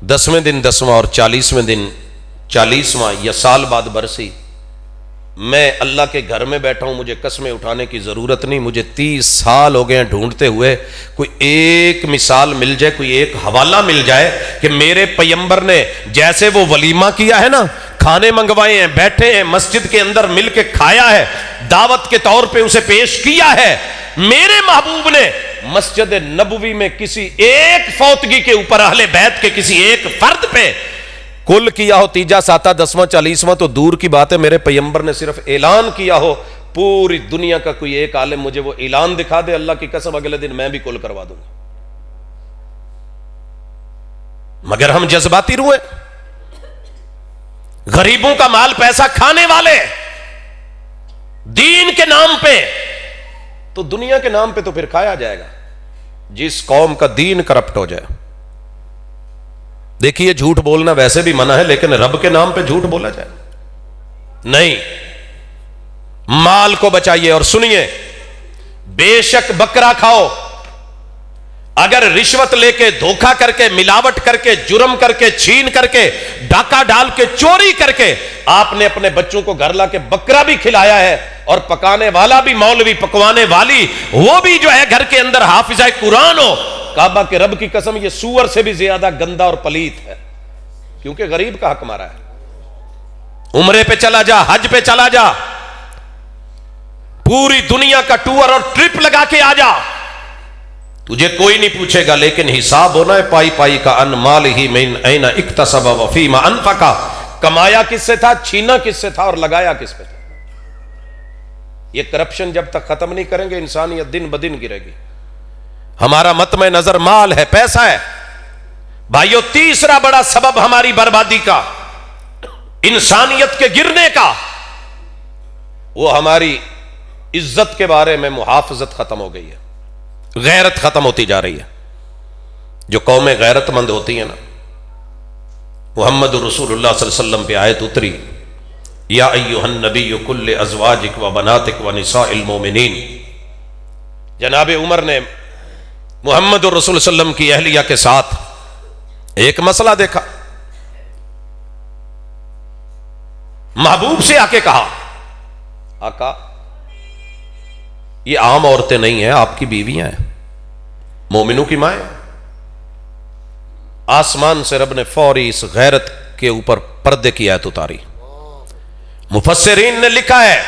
10वें दिन 10वां और 40वें दिन 40वां, या साल बाद बरसी। मैं अल्लाह के घर में बैठा हूं, मुझे कस्में उठाने की जरूरत नहीं। मुझे 30 साल हो गए हैं ढूंढते हुए, कोई एक मिसाल मिल जाए, कोई एक हवाला मिल जाए कि मेरे पैगंबर ने जैसे वो वलीमा किया है ना, खाने मंगवाए हैं, बैठे हैं, मस्जिद के अंदर मिलके खाया है, दावत के तौर पे उसे पेश किया है। मेरे महबूब ने मस्जिद नबवी में किसी एक फौतगी के ऊपर अहले बैत के किसी एक फर्द पे कुल किया हो, तीजा साता 10वां 40वां तो दूर की बात है, मेरे पैगंबर ने सिर्फ ऐलान किया हो, पूरी दुनिया का कोई एक आलिम मुझे वो ऐलान दिखा दे, अल्लाह की कसम अगले दिन मैं भी कुल करवा दूंगा। मगर हम जज्बाती रूह हैं, गरीबों का माल पैसा खाने वाले, दीन के नाम पे, तो दुनिया के नाम पे तो फिर खाया जाएगा। जिस कौम का दीन करप्ट हो जाए, देखिए झूठ बोलना वैसे भी मना है, लेकिन रब के नाम पे झूठ बोला जाए नहीं। माल को बचाइए। और सुनिए, बेशक बकरा खाओ, अगर रिश्वत लेके, धोखा करके, मिलावट करके, जुर्म करके, छीन करके, डाका डाल के, चोरी करके आपने अपने बच्चों को घर लाके बकरा भी खिलाया है, और पकाने वाला भी मौलवी, पकवाने वाली वो भी जो है घर के अंदर हाफिजा कुरान हो, काबा के रब की कसम ये सूअर से भी ज्यादा गंदा और पलीत है, क्योंकि गरीब का हक मारा है। उम्रे पे चला जा, हज पे चला जा, पूरी दुनिया का टूर और ट्रिप लगा के आ जा, तुझे कोई नहीं पूछेगा, लेकिन हिसाब होना है पाई पाई का। अन माल ही मिन ऐना इक्तसब व फीमा अनफका, कमाया किससे था, छीना किससे था, और लगाया किस पे था। ये करप्शन जब तक खत्म नहीं करेंगे, इंसानियत दिन ब दिन गिरेगी। हमारा मत में नजर माल है, पैसा है। भाइयों, तीसरा बड़ा सबब हमारी बर्बादी का, इंसानियत के गिरने का, वो हमारी इज्जत के बारे में मुहाफजत खत्म हो गई है, गैरत खत्म होती जा रही है। जो कौमें गैरतमंद होती है ना, मुहम्मद रसूलुल्लाह सल्लल्लाहु अलैहि वसल्लम पे आयत उतरी, या अय्युहन नबिय्यु कुल्ले अज़वाजिक व बनातिक व निसाइल मोमिनीन। जनाब उमर ने मुहम्मद रसूल सल्लल्लाहु अलैहि वसल्लम की अहलिया के साथ एक मसला देखा, महबूब से आके कहा, आका ये आम औरतें नहीं है, आपकी बीवियां हैं, मोमिनों की मां। आसमान से रब ने फौरी इस गैरत के ऊपर पर्दे की आयत उतारी। मुफस्सिरीन ने लिखा है,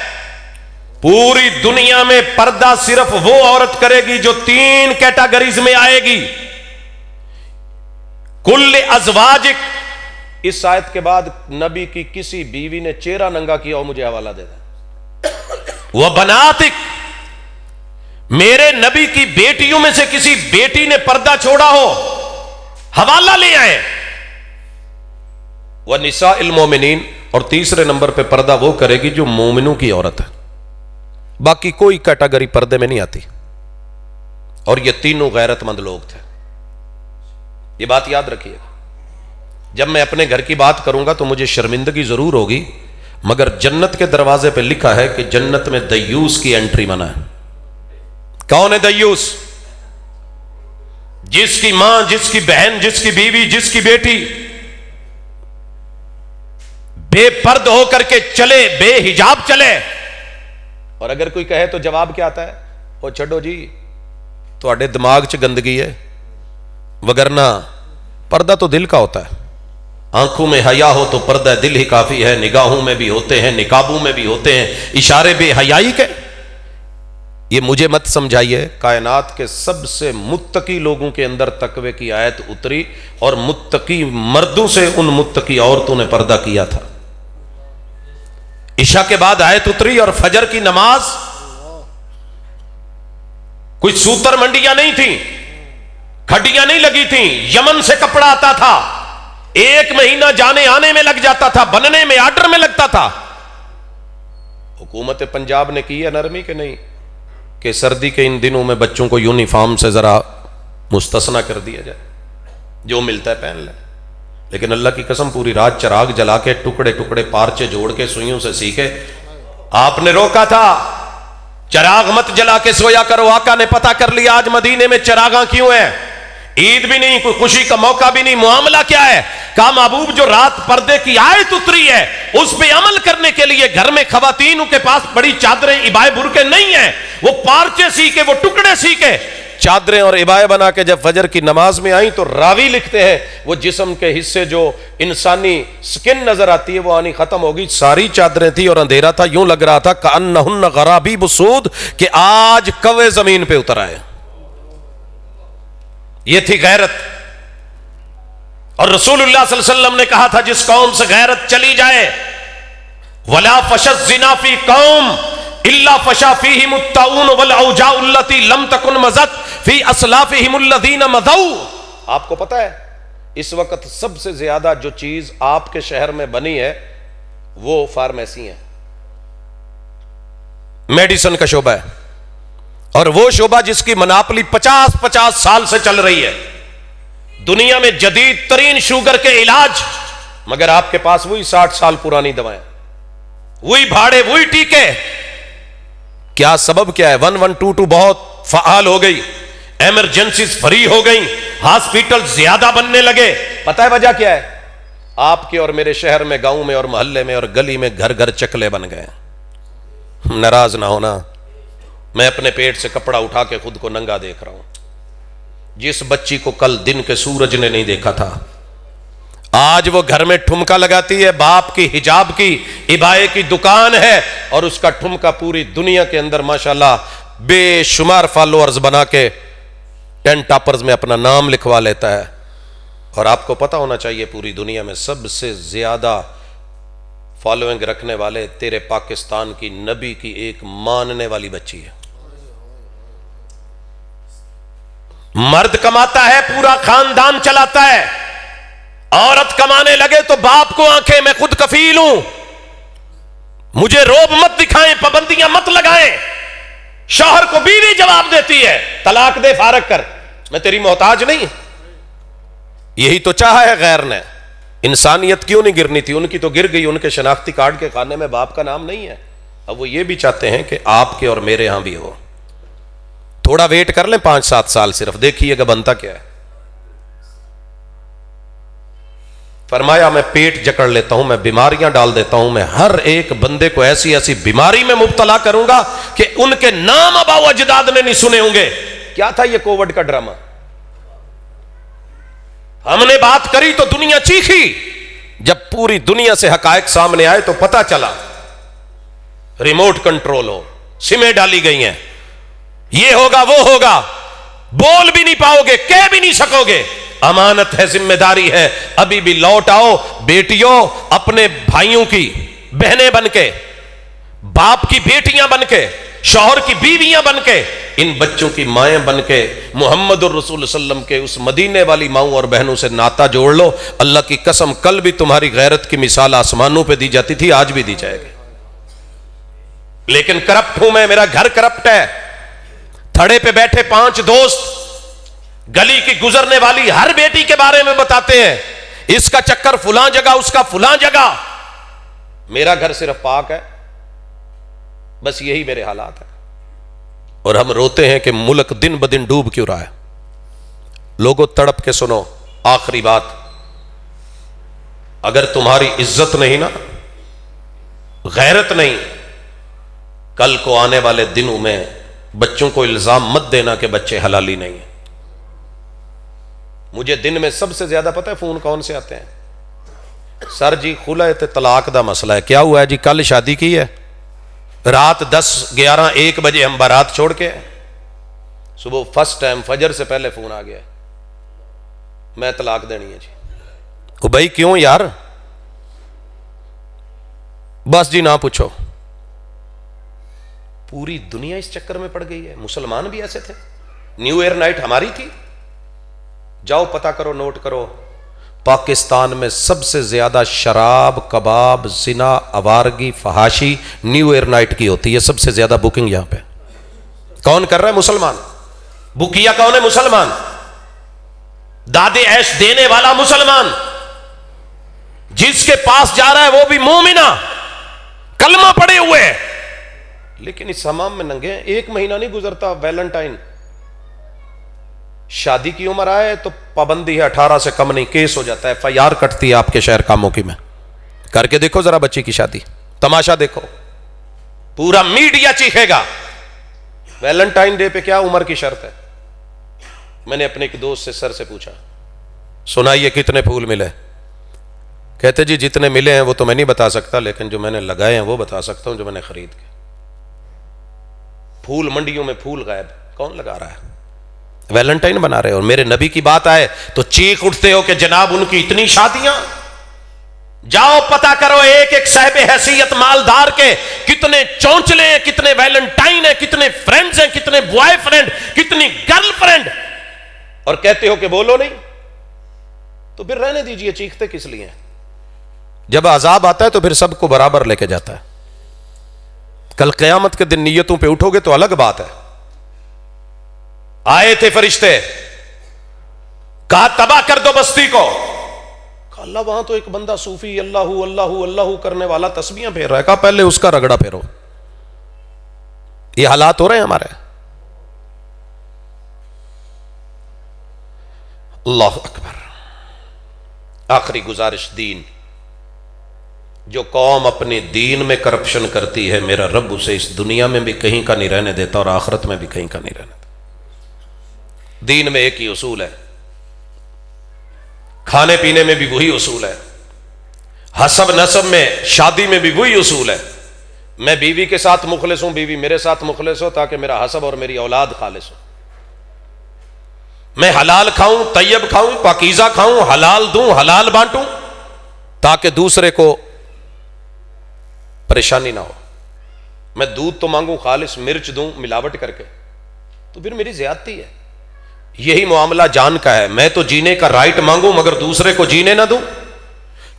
पूरी दुनिया में पर्दा सिर्फ वो औरत करेगी जो 3 कैटेगरीज में आएगी। कुल्ले अज़वाजिक, इस आयत के बाद नबी की किसी बीवी ने चेहरा नंगा किया हो, मुझे हवाला दे दे। वह बनातिक, मेरे नबी की बेटियों में से किसी बेटी ने पर्दा छोड़ा हो, हवाला ले आए। वह निसाइल मोमिनीन, और तीसरे नंबर पे पर्दा वो करेगी जो मोमिनों की औरत है। बाकी कोई कैटेगरी पर्दे में नहीं आती। और ये तीनों गैरतमंद लोग थे, ये बात याद रखिएगा। जब मैं अपने घर की बात करूंगा तो मुझे शर्मिंदगी जरूर होगी, मगर जन्नत के दरवाजे पे लिखा है कि जन्नत में दयूस की एंट्री मना है। कौन है दयूस? जिसकी मां, जिसकी बहन, जिसकी बीवी, जिसकी बेटी बेपर्द होकर के चले, बेहिजाब चले। और अगर कोई कहे तो जवाब क्या आता है, ओ छड़ो जी, थोड़े दिमाग च गंदगी है, वगरना पर्दा तो दिल का होता है। आंखों में हया हो तो पर्दा दिल ही काफी है, निगाहों में भी होते हैं, निकाबों में भी होते हैं इशारे बेहयाई के। ये मुझे मत समझाइए, कायनात के सबसे मुत्तकी लोगों के अंदर तकवे की आयत उतरी, और मुत्तकी मर्दों से उन मुत्तकी औरतों ने पर्दा किया था। इशा के बाद आयत उतरी, और फजर की नमाज, कोई सूतर मंडियां नहीं थी, खड्डियां नहीं लगी थी, यमन से कपड़ा आता था, 1 महीना जाने आने में लग जाता था, बनने में, आर्डर में लगता था। हुकूमत पंजाब ने की है नरमी के नहीं, कि सर्दी के इन दिनों में बच्चों को यूनिफॉर्म से जरा मुस्तस्ना कर दिया जाए, जो मिलता है पहन ले। लेकिन अल्लाह की कसम, पूरी रात चिराग जला के, टुकड़े टुकड़े पारचे जोड़ के, सुइयों से सीखे, आपने रोका था चिराग मत जला के सोया करो। आका ने पता कर लिया आज मदीने में चिरागा क्यों है, ईद भी नहीं, कोई खुशी का मौका भी नहीं, मामला क्या है। कहा महबूब, जो रात पर्दे की आयत उतरी है उस पे अमल करने के लिए घर में खवातीनों के पास बड़ी चादरें, इबाए बुरके नहीं है, वो पारचे सीखे, वो टुकड़े सीखे, चादरें और इबाएं बना के जब फजर की नमाज में आई तो रावी लिखते हैं वो जिस्म के हिस्से जो इंसानी स्किन नजर आती है वो आनी खत्म हो गई, सारी चादरें थी और अंधेरा था, यूं लग रहा था कअन्नहुन्न गराबी बुसूद कि आज कौवे जमीन पे उतर आए। ये थी गैरत। और रसूलुल्लाह सल्लल्लाहु अलैहि वसल्लम ने कहा था जिस कौम से गैरत चली जाए, वला फशत जिना फी कौम इल्ला फशा फीहिम अत्ताउन वल औजाउ अल्लती लम तकुन मज़त फी अस्लाफिहिम अल्लज़ीन मज़ऊ। आपको पता है इस वक्त सबसे ज्यादा जो चीज आपके शहर में बनी है वो फार्मेसी है, मेडिसिन का शोबा है, और वो शोबा जिसकी मनापली 50-50 साल से चल रही है। दुनिया में जदीद तरीन शुगर के इलाज, मगर आपके पास वही 60 साल पुरानी दवाएं, वही भाड़े, वही टीके। क्या सबब क्या है? 1122 बहुत फाल हो गई, इमरजेंसी फ्री हो गई, हॉस्पिटल ज्यादा बनने लगे। पता है वजह क्या है? आपके और मेरे शहर में, गांव में और मोहल्ले में और गली में घर घर चकले बन गए। नाराज ना होना, मैं अपने पेट से कपड़ा उठा के खुद को नंगा देख रहा हूं। जिस बच्ची को कल दिन के सूरज ने नहीं देखा था, आज वो घर में ठुमका लगाती है, बाप की हिजाब की इबाए की दुकान है और उसका ठुमका पूरी दुनिया के अंदर माशाल्लाह बेशुमार फॉलोअर्स बना के 10 टॉपर्स में अपना नाम लिखवा लेता है। और आपको पता होना चाहिए पूरी दुनिया में सबसे ज्यादा फॉलोइंग रखने वाले तेरे पाकिस्तान की नबी की एक मानने वाली बच्ची है। मर्द कमाता है, पूरा खानदान चलाता है, औरत कमाने लगे तो बाप को आंखें, मैं खुद कफील हूं, मुझे रोब मत दिखाएं, पाबंदियां मत लगाएं। शौहर को बीवी जवाब देती है, तलाक दे, फारग कर, मैं तेरी मोहताज नहीं। यही तो चाहा है गैर ने। इंसानियत क्यों नहीं गिरनी थी? उनकी तो गिर गई, उनके शनाख्ती कार्ड के खाने में बाप का नाम नहीं है। अब वो ये भी चाहते हैं कि आपके और मेरे यहां भी हो। थोड़ा वेट कर लें 5-7 साल, सिर्फ देखिएगा बनता क्या है। फरमाया मैं पेट जकड़ लेता हूं, मैं बीमारियां डाल देता हूं, मैं हर एक बंदे को ऐसी ऐसी बीमारी में मुब्तला करूंगा कि उनके नाम अबाउ अजदाद ने नहीं सुने होंगे। क्या था ये कोविड का ड्रामा? हमने बात करी तो दुनिया चीखी। जब पूरी दुनिया से हकायक सामने आए तो पता चला रिमोट कंट्रोल हो, सिमें डाली गई हैं, ये होगा वो होगा, बोल भी नहीं पाओगे, कह भी नहीं सकोगे। अमानत है, जिम्मेदारी है, अभी भी लौट आओ बेटियों, अपने भाइयों की बहनें बनके, बाप की बेटियां बनके, शौहर की बीवियां बनके, इन बच्चों की माएं बनके मोहम्मद और रसूल सल्लम के उस मदीने वाली माओं और बहनों से नाता जोड़ लो। अल्लाह की कसम, कल भी तुम्हारी गैरत की मिसाल आसमानों पे दी जाती थी, आज भी दी जाएगी। लेकिन करप्ट हूं मैं, मेरा घर करप्ट है। थड़े पे बैठे 5 दोस्त गली की गुजरने वाली हर बेटी के बारे में बताते हैं, इसका चक्कर फुलां जगह, उसका फुलां जगह। मेरा घर सिर्फ पाक है, बस यही मेरे हालात है। और हम रोते हैं कि मुल्क दिन ब दिन डूब क्यों रहा है। लोगों तड़प के सुनो, आखिरी बात, अगर तुम्हारी इज्जत नहीं ना, गैरत नहीं, कल को आने वाले दिनों में बच्चों को इल्जाम मत देना कि बच्चे हलाली नहीं है। मुझे दिन में सबसे ज्यादा पता है फोन कौन से आते हैं? सर जी खुला तलाक दा मसला है। क्या हुआ है जी? कल शादी की है, रात 10, 11, 1 बजे हम बारात छोड़ के सुबह फर्स्ट टाइम फजर से पहले फोन आ गया, मैं तलाक देनी है जी। ओ भाई क्यों यार? बस जी ना पूछो। पूरी दुनिया इस चक्कर में पड़ गई है। मुसलमान भी ऐसे थे। न्यू ईयर नाइट हमारी थी, जाओ पता करो, नोट करो, पाकिस्तान में सबसे ज्यादा शराब, कबाब, जिना, आवारगी, फहाशी न्यू ईयर नाइट की होती है। सबसे ज्यादा बुकिंग यहां पे कौन कर रहा है? मुसलमान। बुकिया कौन है? मुसलमान। दादे ऐश देने वाला मुसलमान। जिसके पास जा रहा है वो भी मोमिना, कलमा पड़े हुए हैं, लेकिन इस हमाम में नंगे हैं। 1 महीना नहीं गुजरता, वैलेंटाइन, शादी की उम्र आए तो पाबंदी है, 18 से कम नहीं, केस हो जाता है, FIR कटती है आपके शहर कामों की में। करके देखो जरा बच्ची की शादी, तमाशा देखो, पूरा मीडिया चीखेगा। वैलेंटाइन डे पे क्या उम्र की शर्त है? मैंने अपने एक दोस्त से सर से पूछा, सुनाइए कितने फूल मिले? कहते जी जितने मिले हैं वो तो मैं नहीं बता सकता, लेकिन जो मैंने लगाए हैं वो बता सकता हूं, जो मैंने खरीद के। फूल मंडियों में फूल गायब, कौन लगा रहा है? वैलेंटाइन बना रहे हो। और मेरे नबी की बात आए तो चीख उठते हो कि जनाब उनकी इतनी शादियां। जाओ पता करो एक एक साहिब हैसियत मालदार के कितने चौंचले हैं, कितने वैलेंटाइन हैं, कितने फ्रेंड्स हैं, कितने बॉयफ्रेंड, कितनी गर्लफ्रेंड, और कहते हो कि बोलो नहीं। तो फिर रहने दीजिए, चीखते किस लिए? जब अजाब आता है तो फिर सबको बराबर लेके जाता है। कल क़यामत के दिन नियतों पे उठोगे तो अलग बात है। आए थे फरिश्ते, कहा तबाह कर दो बस्ती को। अल्लाह, वहां तो एक बंदा सूफी अल्लाहू अल्लाहू अल्लाहू करने वाला तस्बीहां फेर रहा है। कहा पहले उसका रगड़ा फेरो। ये हालात हो रहे हैं हमारे। अल्लाह अकबर। आखिरी गुजारिश, दीन। जो कौम अपने दीन में करप्शन करती है, मेरा रब उसे इस दुनिया में भी कहीं का नहीं रहने देता और आखिरत में भी कहीं का नहीं रहने देता। दीन में एक ही उसूल है, खाने पीने में भी वही उसूल है, हसब नसब में शादी में भी वही उसूल है। मैं बीवी के साथ मुखलिस हूं, बीवी मेरे साथ मुखलिस हो, ताकि मेरा हसब और मेरी औलाद खालिस हो। मैं हलाल खाऊं, तैयब खाऊं, पाकीज़ा खाऊं, हलाल दूं, हलाल बांटूं, ताकि दूसरे को परेशानी ना हो। मैं दूध तो मांगू खालिस, मिर्च दूं मिलावट करके, तो फिर मेरी ज्यादती है। यही मामला जान का है। मैं तो जीने का राइट मांगू मगर दूसरे को जीने ना दूं।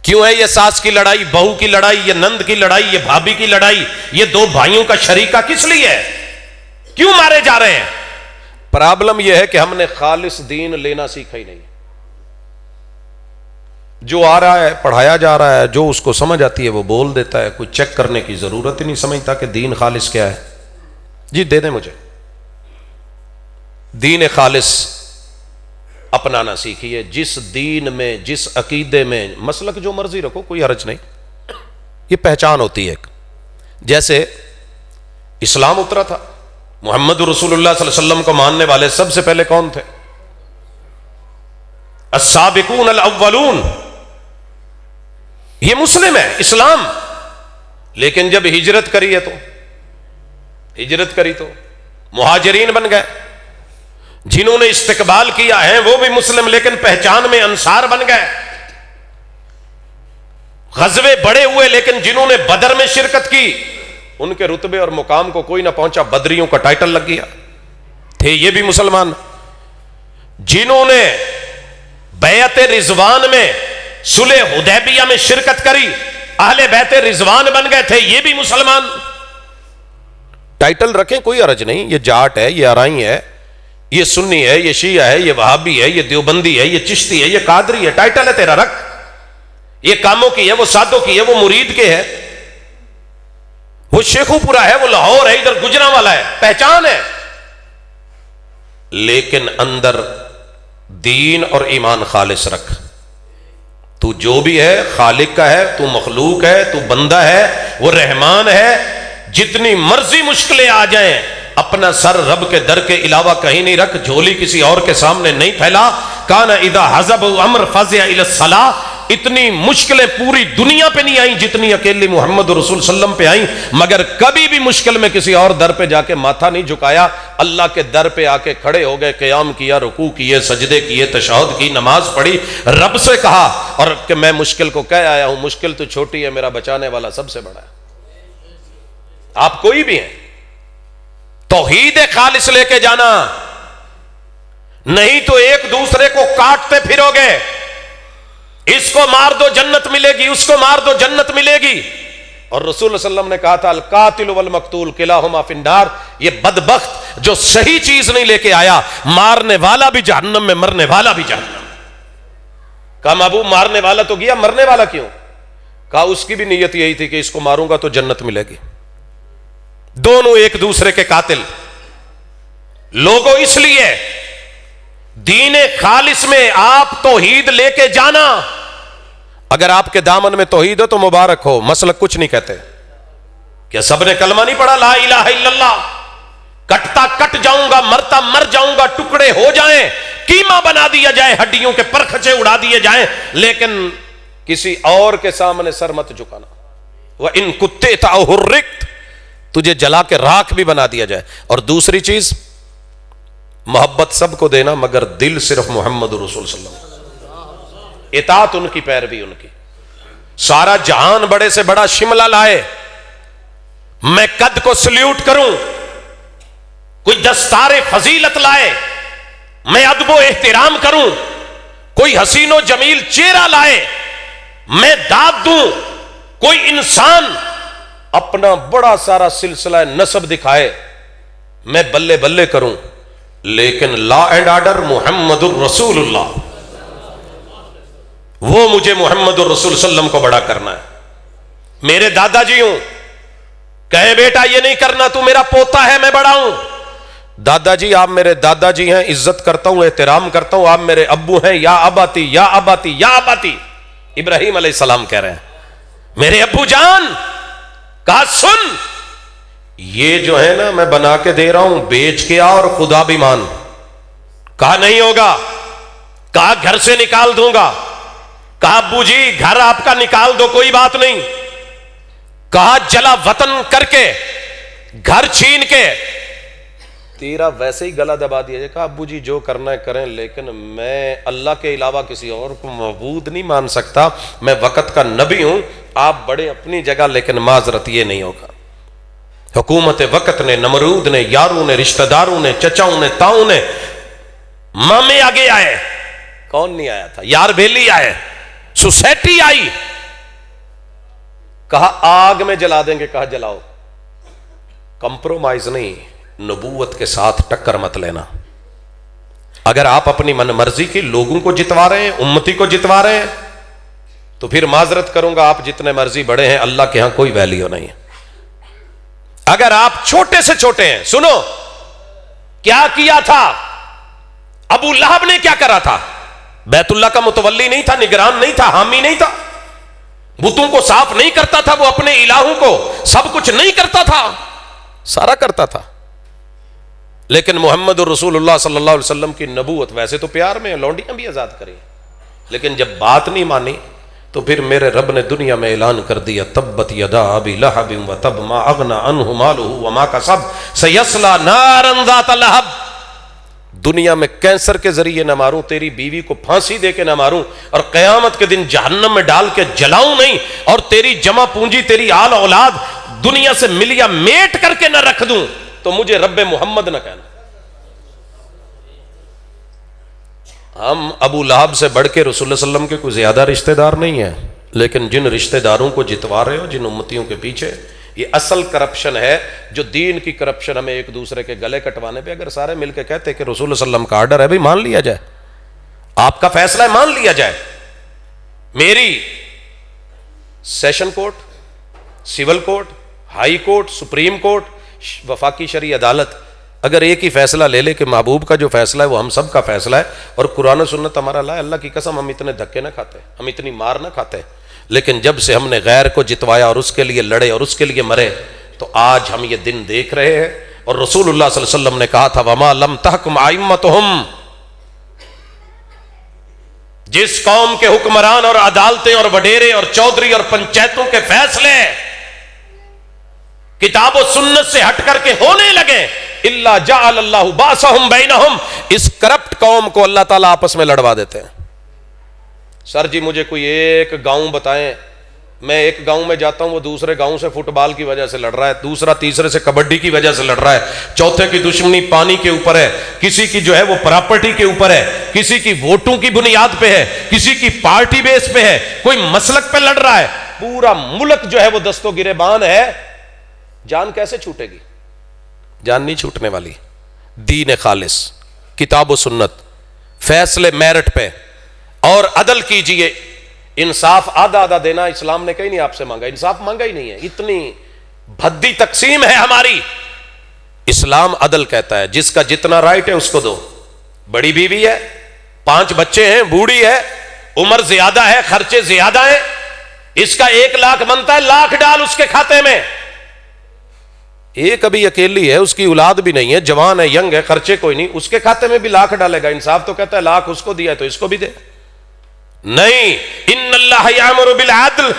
क्यों है ये सास की लड़ाई, बहू की लड़ाई, ये नंद की लड़ाई, ये भाभी की लड़ाई, ये दो भाइयों का शरीका किस लिए है? क्यों मारे जा रहे हैं? प्रॉब्लम यह है कि हमने खालिस दीन लेना सीखा ही नहीं। जो आ रहा है पढ़ाया जा रहा है, जो उसको समझ आती है वो बोल देता है, कोई चेक करने की जरूरत ही नहीं समझता कि दीन खालिस क्या है। जी दे दें मुझे। दीन खालिस अपनाना सीखिए। जिस दीन में, जिस अकीदे में, मसलक जो मर्जी रखो, कोई हर्ज नहीं। ये पहचान होती है। जैसे इस्लाम उतरा था, मोहम्मद रसूलुल्लाह सल्लल्लाहु अलैहि वसल्लम को मानने वाले सबसे पहले कौन थे? अस्साबिकून अल अव्वलून। ये मुस्लिम है, इस्लाम। लेकिन जब हिजरत करी है तो हिजरत करी तो मुहाजिरीन बन गए। जिन्होंने इस्तिकबाल किया है वो भी मुस्लिम, लेकिन पहचान में अंसार बन गए। गज़वे बड़े हुए, लेकिन जिन्होंने बदर में शिरकत की उनके रुतबे और मुकाम को कोई ना पहुंचा, बदरियों का टाइटल लग गया। थे ये भी मुसलमान। जिन्होंने बैत रिजवान में, सुलह हुदैबिया में शिरकत करी, अहले बैत रिजवान बन गए, थे ये भी मुसलमान। टाइटल रखें, कोई अर्ज नहीं। ये जाट है, ये अराई है, ये सुन्नी है, ये शिया है, ये वहाबी है, ये देवबंदी है, ये चिश्ती है, ये कादरी है। टाइटल है तेरा, रख। ये कामों की है, वो सादों की है, वो मुरीद के है, वो शेखुपुरा है, वो लाहौर है, इधर गुजरांवाला है। पहचान है, लेकिन अंदर दीन और ईमान खालिस रख। तू जो भी है खालिक का है, तू मखलूक है, तू बंदा है, वो रहमान है। जितनी मर्जी मुश्किलें आ जाएं, अपना सर रब के दर के अलावा कहीं नहीं रख, झोली किसी और के सामने नहीं फैला। काना इदा हज़ब अम्र फज़िया इला सलाह। इतनी मुश्किलें पूरी दुनिया पे नहीं आई जितनी अकेली मोहम्मद रसूल सल्लम पे आई, मगर कभी भी मुश्किल में किसी और दर पे जाके माथा नहीं झुकाया। अल्लाह के दर पे आके खड़े हो गए, क़याम किया, रुकू किए, सजदे किए, तशहुद की, नमाज पढ़ी, रब से कहा, और कि मैं मुश्किल को कह आया हूं, मुश्किल तो छोटी है, मेरा बचाने वाला सबसे बड़ा है। आप कोई भी हैं, तौहीद खालिस लेके जाना, नहीं तो एक दूसरे को काटते फिरोगे। इसको मार दो जन्नत मिलेगी, उसको मार दो जन्नत मिलेगी। और रसूल सल्लम ने कहा था, अल कातिल वल मक्तूल किलाहुमा फिन्नार। ये बदबख्त जो सही चीज नहीं लेके आया, मारने वाला भी जहन्नम में, मरने वाला भी जहन्नम। कहा महबूब मारने वाला तो गया, मरने वाला क्यों? कहा उसकी भी नीयत यही थी कि इसको मारूंगा तो जन्नत मिलेगी। दोनों एक दूसरे के कातिल। लोगों इसलिए दीने खालिस में आप तौहीद लेके जाना। अगर आपके दामन में तौहीद हो तो मुबारक हो, मसलक कुछ नहीं कहते। क्या सबने कलमा नहीं पढ़ा, ला इलाहा इल्लल्लाह? कटता कट जाऊंगा, मरता मर जाऊंगा, टुकड़े हो जाएं, कीमा बना दिया जाए, हड्डियों के परखचे उड़ा दिए जाएं, लेकिन किसी और के सामने सर मत झुकाना। वह इन कुत्ते ताहुर्रिक्त, तुझे जला के राख भी बना दिया जाए। और दूसरी चीज, मोहब्बत सबको देना मगर दिल सिर्फ मोहम्मद रसूल सल्लल्लाहु अलैहि वसल्लम, इताअत उनकी, पैरवी उनकी। सारा जहान बड़े से बड़ा शिमला लाए, मैं कद को सल्यूट करूं, कोई दस्तारे फजीलत लाए, मैं अदबो एहतिराम करूं, कोई हसीनो जमील चेहरा लाए, मैं दाद दूं, कोई इंसान अपना बड़ा सारा सिलसिला नसब दिखाए, मैं बल्ले बल्ले करूं, लेकिन लॉ एंड ऑर्डर मुहम्मदुर रसूलुल्लाह, वो मुझे मुहम्मदुर रसूल सल्लम को बड़ा करना है। मेरे दादाजी हूं, कहे बेटा ये नहीं करना, तू मेरा पोता है, मैं बड़ा हूं। दादाजी आप मेरे दादाजी हैं, इज्जत करता हूं, एहतराम करता हूं, आप मेरे अब्बू हैं, या अबाती या अबाती या अबाती। इब्राहिम अलैहिस्सलाम कह रहे हैं, मेरे अब्बू जान, कहा सुन, ये जो है ना मैं बना के दे रहा हूं, बेच के आ और खुदा भी मान। कहा नहीं होगा, कहा घर से निकाल दूंगा। कहा अब्बू जी घर आपका निकाल दो, कोई बात नहीं। कहा जला वतन करके, घर छीन के तेरा वैसे ही गला दबा दिया जाए। कहा अब्बू जी जो करना है करें, लेकिन मैं अल्लाह के अलावा किसी और को मबूद नहीं मान सकता, मैं वक़्त का नबी हूं, आप बड़े अपनी जगह, लेकिन माजरत ये नहीं होगा। हुकूमत वक़्त ने, नमरूद ने, यारों ने, रिश्तेदारों ने, चचाओं ने, ताऊ ने, मामे आगे आए, कौन नहीं आया था, यार बेली आए, सोसाइटी आई, कहा आग में जला देंगे, कहा जलाओ, कंप्रोमाइज नहीं, नबूवत के साथ टक्कर मत लेना। अगर आप अपनी मन मर्जी की लोगों को जितवा रहे हैं, उम्मती को जितवा रहे हैं, तो फिर माजरत करूंगा, आप जितने मर्जी बड़े हैं, अल्लाह के यहां कोई वैल्यू नहीं है। अगर आप छोटे से छोटे हैं, सुनो क्या किया था अबू लहब ने, क्या करा था? बैतुल्लाह का मुतवल्ली नहीं था, निगरान नहीं था, हामी नहीं था, बुतों को साफ नहीं करता था, वो अपने इलाहों को सब कुछ नहीं करता था, सारा करता था। लेकिन मोहम्मद रसूलुल्लाह सल्लल्लाहु अलैहि वसल्लम की नबूवत, वैसे तो प्यार में लौंडियां भी आजाद करी, लेकिन जब बात नहीं मानी तो फिर मेरे रब ने दुनिया में ऐलान कर दिया, तब्बत यदा अबी लहब व तब मा अगना अन्हु मालुहु व मा कसब सयस्ला नारन ज़ात लहब। दुनिया में कैंसर के जरिए न मारूं, तेरी बीवी को फांसी दे के न मारूं, और कयामत के दिन जहन्नम में डाल के जलाऊं नहीं, और तेरी जमा पूंजी, तेरी आल औलाद दुनिया से मिलिया मेट करके न रख दूं, तो मुझे रब्बे मोहम्मद न कहना। हम अबू लहब से बढ़ के रसूल सल्लम के कोई ज्यादा रिश्तेदार नहीं है, लेकिन जिन रिश्तेदारों को जितवा रहे हो, जिन उम्मतियों के पीछे, ये असल करप्शन है, जो दीन की करप्शन। हमें एक दूसरे के गले कटवाने पे अगर सारे मिलकर कहते कि रसूल सल्लम का आर्डर है भाई, मान लिया जाए, आपका फैसला है, मान लिया जाए। मेरी session court, civil court, high court, supreme court, वफाकी शरी अदालत अगर एक ही फैसला ले ले कि महबूब का जो फैसला है वो हम सब का फैसला है, और कुरान और सुन्नत हमारा ला, अल्लाह की कसम हम इतने धक्के ना खाते, हम इतनी मार ना खाते। लेकिन जब से हमने गैर को जितवाया और उसके लिए लड़े और उसके लिए मरे, तो आज हम ये दिन देख रहे हैं। और रसूलुल्लाह सल्लल्लाहु अलैहि वसल्लम ने कहा था, वमा लम तहकुम आइम्मतुहुम, जिस कौम के हुक्मरान और अदालतें और वडेरे और चौधरी और पंचायतों के फैसले किताब और सुन्नत से हट करके होने लगे, इल्ला जअल अल्लाहु बासहुम बैनहुम, इस करप्ट कौम को अल्लाह ताला आपस में लड़वा देते हैं। सर जी मुझे कोई एक गांव बताएं, मैं एक गांव में जाता हूं, वो दूसरे गांव से फुटबॉल की वजह से लड़ रहा है, दूसरा तीसरे से कबड्डी की वजह से लड़ रहा है, चौथे की दुश्मनी पानी के ऊपर है, किसी की जो है वो प्रॉपर्टी के ऊपर है, किसी की वोटों की बुनियाद पे है, किसी की पार्टी बेस पे है, कोई मसलक पे लड़ रहा है, पूरा मुल्क जो है वो दस्तों गिरेबान है। जान कैसे छूटेगी? जान नहीं छूटने वाली। दीन खालिस, किताब व सुन्नत, फैसले मेरिट पे, और अदल कीजिए। इंसाफ आधा आधा देना इस्लाम ने कहीं नहीं आपसे मांगा, इंसाफ मांगा ही नहीं है। इतनी भद्दी तकसीम है हमारी। इस्लाम अदल कहता है, जिसका जितना राइट है उसको दो। बड़ी बीवी है, 5 बच्चे हैं, बूढ़ी है, उम्र ज्यादा है, खर्चे ज्यादा है, इसका 1 लाख बनता है, लाख डाल उसके खाते में। एक अभी अकेली है, उसकी औलाद भी नहीं है, जवान है, यंग है, खर्चे कोई नहीं, उसके खाते में भी लाख डालेगा। इंसाफ तो कहता है लाख उसको दिया है तो इसको भी दे। नहीं, इन्नल्लाह यामुरु बिल अदल,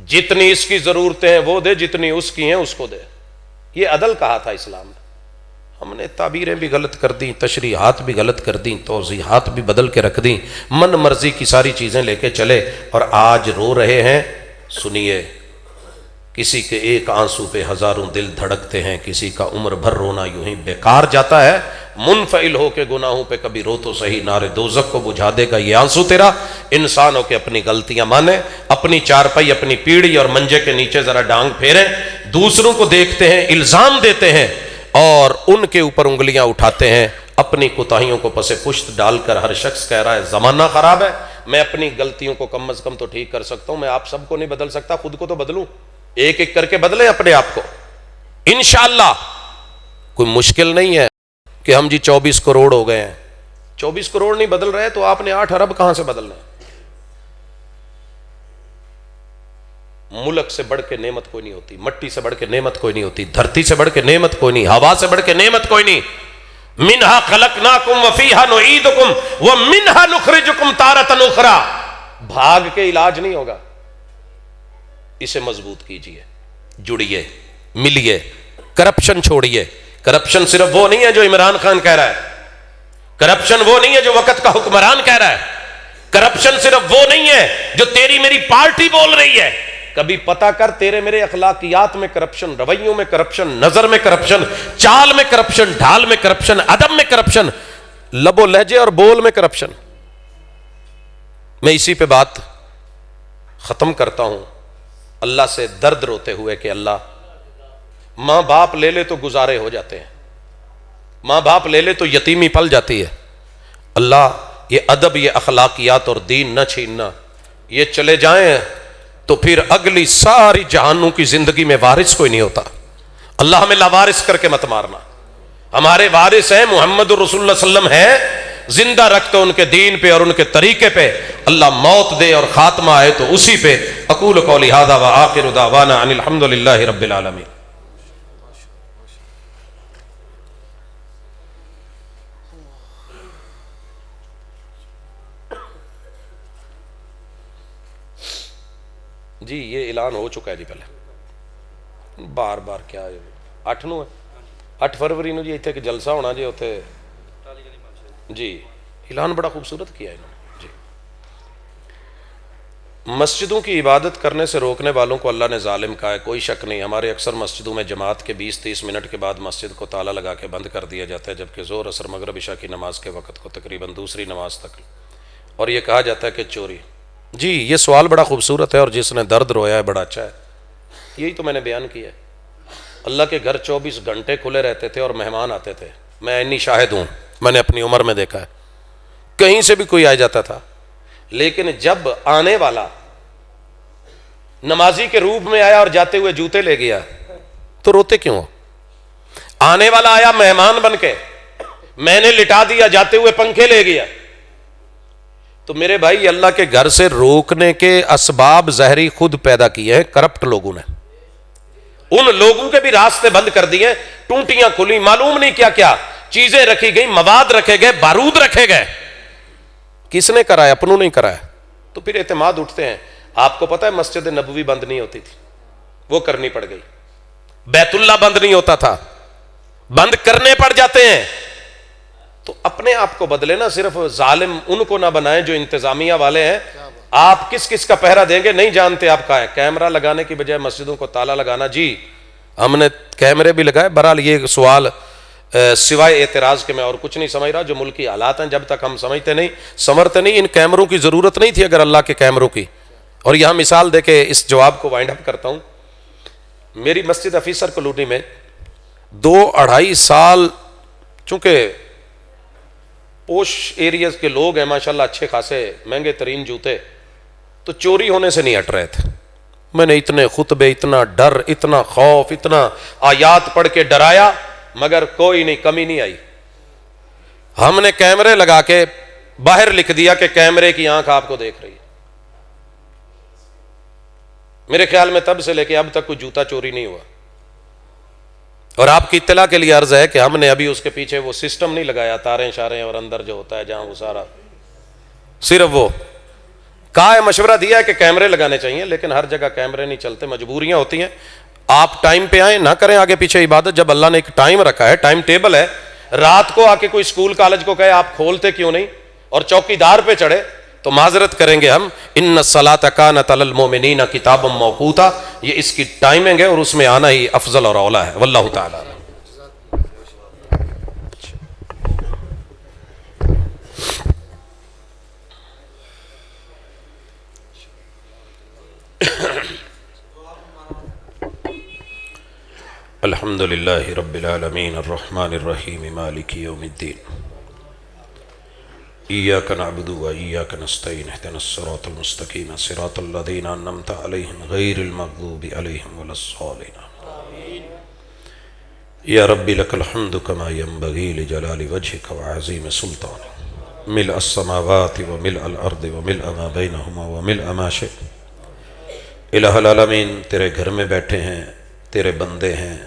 जितनी इसकी जरूरतें हैं वो दे, जितनी उसकी हैं उसको दे। ये अदल कहा था इस्लाम ने। हमने ताबीरें भी गलत कर दी, तशरीहात भी गलत कर दी, तौज़ीहात भी बदल के रख दी, मन मर्जी की सारी चीजें लेके चले और आज रो रहे हैं। सुनिए, किसी के एक आंसू पे हजारों दिल धड़कते हैं, किसी का उम्र भर रोना यूं ही बेकार जाता है। मुनफइल हो के गुनाहों पे कभी रो तो सही, नारे दोज़ख को बुझा देगा ये आंसू तेरा। इंसान हो के अपनी गलतियां माने, अपनी चारपाई, अपनी पीढ़ी और मंजे के नीचे जरा डांग फेरें। दूसरों को देखते हैं, इल्जाम देते हैं और उनके ऊपर उंगलियां उठाते हैं। अपनी कोताहियों को पसे पुश्त डालकर हर शख्स कह रहा है जमाना खराब है, मैं अपनी गलतियों को कम अज कम तो ठीक कर सकता हूं। मैं आप सबको नहीं बदल सकता, खुद को तो बदलूं। एक एक करके बदलें अपने आप को, इंशाअल्लाह। कोई मुश्किल नहीं है कि हम जी 24 करोड़ हो गए हैं। 24 करोड़ नहीं बदल रहे तो आपने 8 अरब कहां से बदलना है? मुल्क से बढ़ के नेमत कोई नहीं होती, मट्टी से बढ़ के नेमत कोई नहीं होती, धरती से बढ़ के नेमत कोई नहीं, हवा से बढ़ के नेमत कोई नहीं। मिनहा खलकनाकुम व फीहा नुईदुकुम व मिनहा नुखरिजुकुम तारतन उखरा। भाग के इलाज नहीं होगा, इसे मजबूत कीजिए, जुड़िए, मिलिए, करप्शन छोड़िए। करप्शन सिर्फ वो नहीं है जो इमरान खान कह रहा है, करप्शन वो नहीं है जो वक्त का हुक्मरान कह रहा है, करप्शन सिर्फ वो नहीं है जो तेरी मेरी पार्टी बोल रही है। कभी पता कर, तेरे मेरे अखलाकियात में करप्शन, रवैयों में करप्शन, नजर में करप्शन, चाल में करप्शन, ढाल में करप्शन, अदब में करप्शन, लबो लहजे और बोल में करप्शन। मैं इसी पे बात खत्म करता हूं, अल्लाह से दर्द रोते हुए कि अल्लाह, मां बाप ले ले तो गुजारे हो जाते हैं, मां बाप ले ले तो यतीमी पल जाती है। अल्लाह, ये अदब, ये अखलाकियात और दीन न छीनना, ये चले जाएं तो फिर अगली सारी जहानों की जिंदगी में वारिस कोई नहीं होता। अल्लाह हमें लावारिस करके मत मारना। हमारे वारिस हैं मुहम्मद रसूलुल्लाह सल्लम है, जिंदा रखते उनके दीन पे और उनके तरीके पे। अल्लाह मौत दे और खात्मा आए तो उसी पे। अकूल कौली हादा व आखिरु दावाना अनिल हम्दुलिल्लाहि रब्बिल आलमीन। जी ये ऐलान हो चुका है जी, पहले बार बार क्या है, 8 ਨੂੰ है, 8 फरवरी ਨੂੰ जी इत्थे एक जलसा होना जी, उत्थे जी ऐलान बड़ा खूबसूरत किया है इन्होंने जी। मस्जिदों की इबादत करने से रोकने वालों को अल्लाह ने जालिम कहा है। कोई शक नहीं, हमारे अक्सर मस्जिदों में जमात के 20-30 मिनट के बाद मस्जिद को ताला लगा के बंद कर दिया जाता है, जबकि ज़ोर, असर, मगरिब, इशा की नमाज के वक़्त को तकरीबन दूसरी नमाज तक, और ये कहा जाता है कि चोरी। जी ये सवाल बड़ा खूबसूरत है और जिसने दर्द रोया है बड़ा अच्छा है। यही तो मैंने बयान किया है। अल्लाह के घर 24 घंटे खुले रहते थे और मेहमान आते थे। मैं इन्नी शाहिद हूँ, मैंने अपनी उम्र में देखा है, कहीं से भी कोई आ जाता था। लेकिन जब आने वाला नमाजी के रूप में आया और जाते हुए जूते ले गया तो रोते क्यों हो? आने वाला आया मेहमान बन के, मैंने लिटा दिया, जाते हुए पंखे ले गया। तो मेरे भाई, अल्लाह के घर से रोकने के असबाब जहरी खुद पैदा किए हैं करप्ट लोगों ने। उन लोगों के भी रास्ते बंद कर दिए, टूटियां खुली, मालूम नहीं क्या क्या चीजें रखी गई, मवाद रखे गए, बारूद रखे गए। किसने कराया? अपनों नहीं कराया। तो फिर एतमाद उठते हैं। आपको पता है मस्जिद नबवी बंद नहीं होती थी, वो करनी पड़ गई। बैतुल्ला बंद नहीं होता था, बंद करने पड़ जाते हैं। तो अपने आप को बदले ना, सिर्फ जालिम उनको ना बनाएं जो इंतजामिया वाले हैं। आप किस किस का पहरा देंगे नहीं जानते आप का है। कैमरा लगाने की बजाय मस्जिदों को ताला लगाना, जी हमने कैमरे भी लगाए। बहरहाल ये सवाल सिवाय एतराज के मैं और कुछ नहीं समझ रहा। जो मुल्क की हालात हैं, जब तक हम समझते नहीं, समझते नहीं, इन कैमरों की जरूरत नहीं थी अगर अल्लाह के कैमरों की। और यहां मिसाल देके इस जवाब को वाइंड अप करता हूं। मेरी मस्जिद अफीसर कॉलोनी में 2-2.5 साल, चूंकि पोश एरियाज के लोग हैं माशाल्लाह, अच्छे खासे महंगे तरीन जूते, तो चोरी होने से नहीं हट रहे थे। मैंने इतने खुतबे, इतना डर, इतना खौफ, इतना आयात पढ़ के डराया, मगर कोई नहीं, कमी नहीं आई। हमने कैमरे लगा के बाहर लिख दिया कि कैमरे की आंख आपको देख रही है। मेरे ख्याल में तब से लेके अब तक कोई जूता चोरी नहीं हुआ। और आपकी इत्तला के लिए अर्ज है कि हमने अभी उसके पीछे वो सिस्टम नहीं लगाया, तारें शारें और अंदर जो होता है जहां वो सारा, सिर्फ वो कहा है, मशवरा दिया है कि कैमरे लगाने चाहिए, लेकिन हर जगह कैमरे नहीं चलते, मजबूरियां होती हैं। आप टाइम पे आए, ना करें आगे पीछे इबादत। जब अल्लाह ने एक टाइम रखा है, टाइम टेबल है, रात को आके कोई स्कूल कॉलेज को कहे आप खोलते क्यों नहीं और चौकीदार पे चढ़े, तो माजरत करेंगे हम। इन्न सलात कानत अलल मोमिनीना किताबम मौकूता, ये इसकी टाइमिंग है और उसमें आना ही अफजल और औला है। वल्लाहु ताला। अल्हम्दुलिल्लाहि रब्बिल आलमीन अर्रहमानिर रहीम मालिकि यौमिद्दीन इय्याक नअबुदु व इय्याक नस्तईन इहदिनस सिरातल मुस्तकीम सिरातल लज़ीना अन्अमता अलैहिम गैरिल मग़ज़ूबि अलैहिम वलस्सालिन। या रब्बी लकल हम्दु कमा यंबग़ी लिजलालि वजहिक व अज़ीम सुल्तानिक मिल्अस समावाति व मिल्अल अर्दि व मिल्अ मा बैनहुमा व मिल्अ मा शि'त। इलाहुल आलमीन, तेरे घर में बैठे हैं, तेरे बंदे हैं।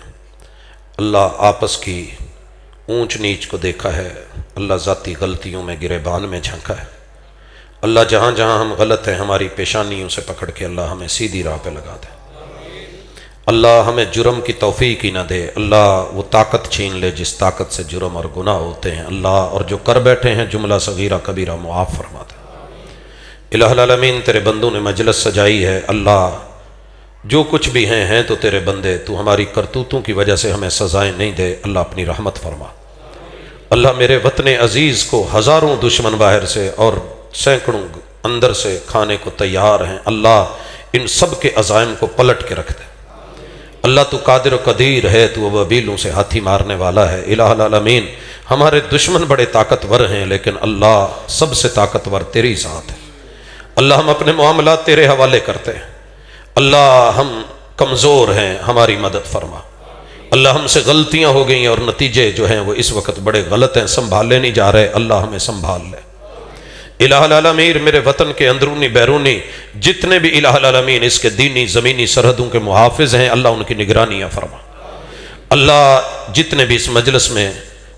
अल्लाह, आपस की ऊंच नीच को देखा है। अल्लाह, ज़ाती गलतियों में गिरेबान में झांका है। अल्लाह, जहाँ जहाँ हम गलत हैं हमारी पेशानियों से पकड़ के अल्लाह हमें सीधी राह पे लगा दे। अल्लाह, हमें जुर्म की तौफीक ही ना दे। अल्लाह, वो ताकत छीन ले जिस ताकत से जुर्म और गुनाह होते हैं। अल्लाह, और जो कर बैठे हैं जुमला सगीरा कबीरा मुआफ़ फरमा दे। इलाहुल आलमीन, तेरे बंदों ने मजलिस सजाई है। अल्लाह, जो कुछ भी हैं तो तेरे बंदे, तू हमारी करतूतों की वजह से हमें सजाएं नहीं दे। अल्लाह, अपनी रहमत फरमा। अल्लाह, मेरे वतन अजीज़ को हज़ारों दुश्मन बाहर से और सैकड़ों अंदर से खाने को तैयार हैं। अल्लाह, इन सब के अज़ाइम को पलट के रख दे। अल्लाह, तू कादिर व कदीर है, तू वबीलों से हाथी मारने वाला है। इलाहुल आलमीन, हमारे दुश्मन बड़े ताकतवर हैं, लेकिन अल्लाह सबसे ताकतवर तेरी ज़ात है। अल्लाह, हम अपने मामलात तेरे हवाले करते हैं। अल्लाह, हम कमज़ोर हैं, हमारी मदद फरमा। अल्लाह, हमसे गलतियां हो गई और नतीजे जो हैं वो इस वक्त बड़े गलत हैं, संभाले नहीं जा रहे। अल्लाह, हमें संभाल ले। इलाहुल आलमीन, मेरे वतन के अंदरूनी बैरूनी जितने भी इलाहुल आलमीन इसके दीनी ज़मीनी सरहदों के मुहाफिज हैं, अल्लाह उनकी निगरानियाँ फरमा। अल्लाह, जितने भी इस मजलिस में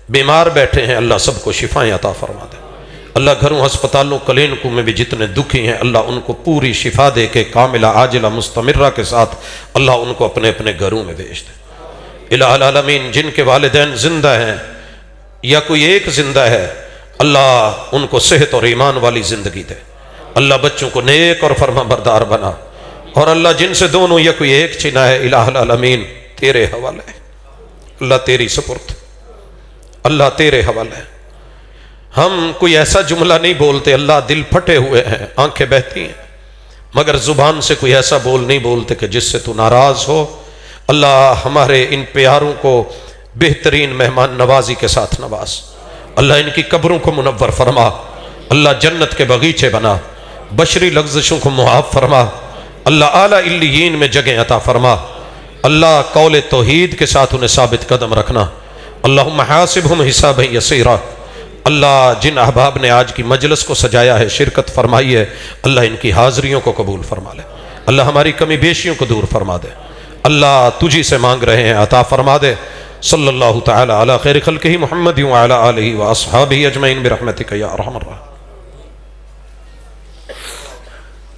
बीमार बैठे हैं, अल्लाह सबको शिफाएँ अता फरमा दे। अल्लाह, घरों अस्पतालों क्लिनिकों में भी जितने दुखी हैं, अल्लाह उनको पूरी शिफा दे के कामिला आजिला मुस्तमिर्रा के साथ अल्लाह उनको अपने अपने घरों में भेज दे। इलाहुल आलमीन, जिनके वालिदैन जिंदा हैं या कोई एक जिंदा है, अल्लाह उनको सेहत और ईमान वाली जिंदगी दे। अल्लाह, बच्चों को नेक और फरमा बरदार बना। और अल्लाह, जिनसे दोनों या कोई एक छिना है, इलाहुल आलमीन तेरे हवाले। अल्लाह, तेरी सुपुर्द। अल्लाह, तेरे हवाले। हम कोई ऐसा जुमला नहीं बोलते, अल्लाह, दिल फटे हुए हैं, आंखें बहती हैं, मगर जुबान से कोई ऐसा बोल नहीं बोलते कि जिससे तू नाराज हो। अल्लाह, हमारे इन प्यारों को बेहतरीन मेहमान नवाजी के साथ नवाज। अल्लाह, इनकी कब्रों को मुनव्वर फरमा। अल्लाह, जन्नत के बगीचे बना, बशरी लफ्ज़ों को मुआफ़ फरमा। अल्लाह, आला इल्लियीन में जगह अता फरमा। अल्लाह, कौल तौहीद के साथ उन्हें साबित कदम रखना। अल्लाहुम्मा हासिबहुम हिसाबन यसीरा। अल्लाह, जिन अहबाब ने आज की मजलिस को सजाया है, शिरकत फरमाई है, अल्लाह इनकी हाज़रियों को कबूल फरमा ले। अल्लाह, हमारी कमी बेशियों को दूर फरमा दे। अल्लाह, तुझी से मांग रहे हैं, अता फरमा दे। सल्लल्लाहु तआला अला खैर खल्क़िही मुहम्मद व अला आलिही व अस्हाबिही अजमईन बिरहमतिका या अरहमर राहिमीन।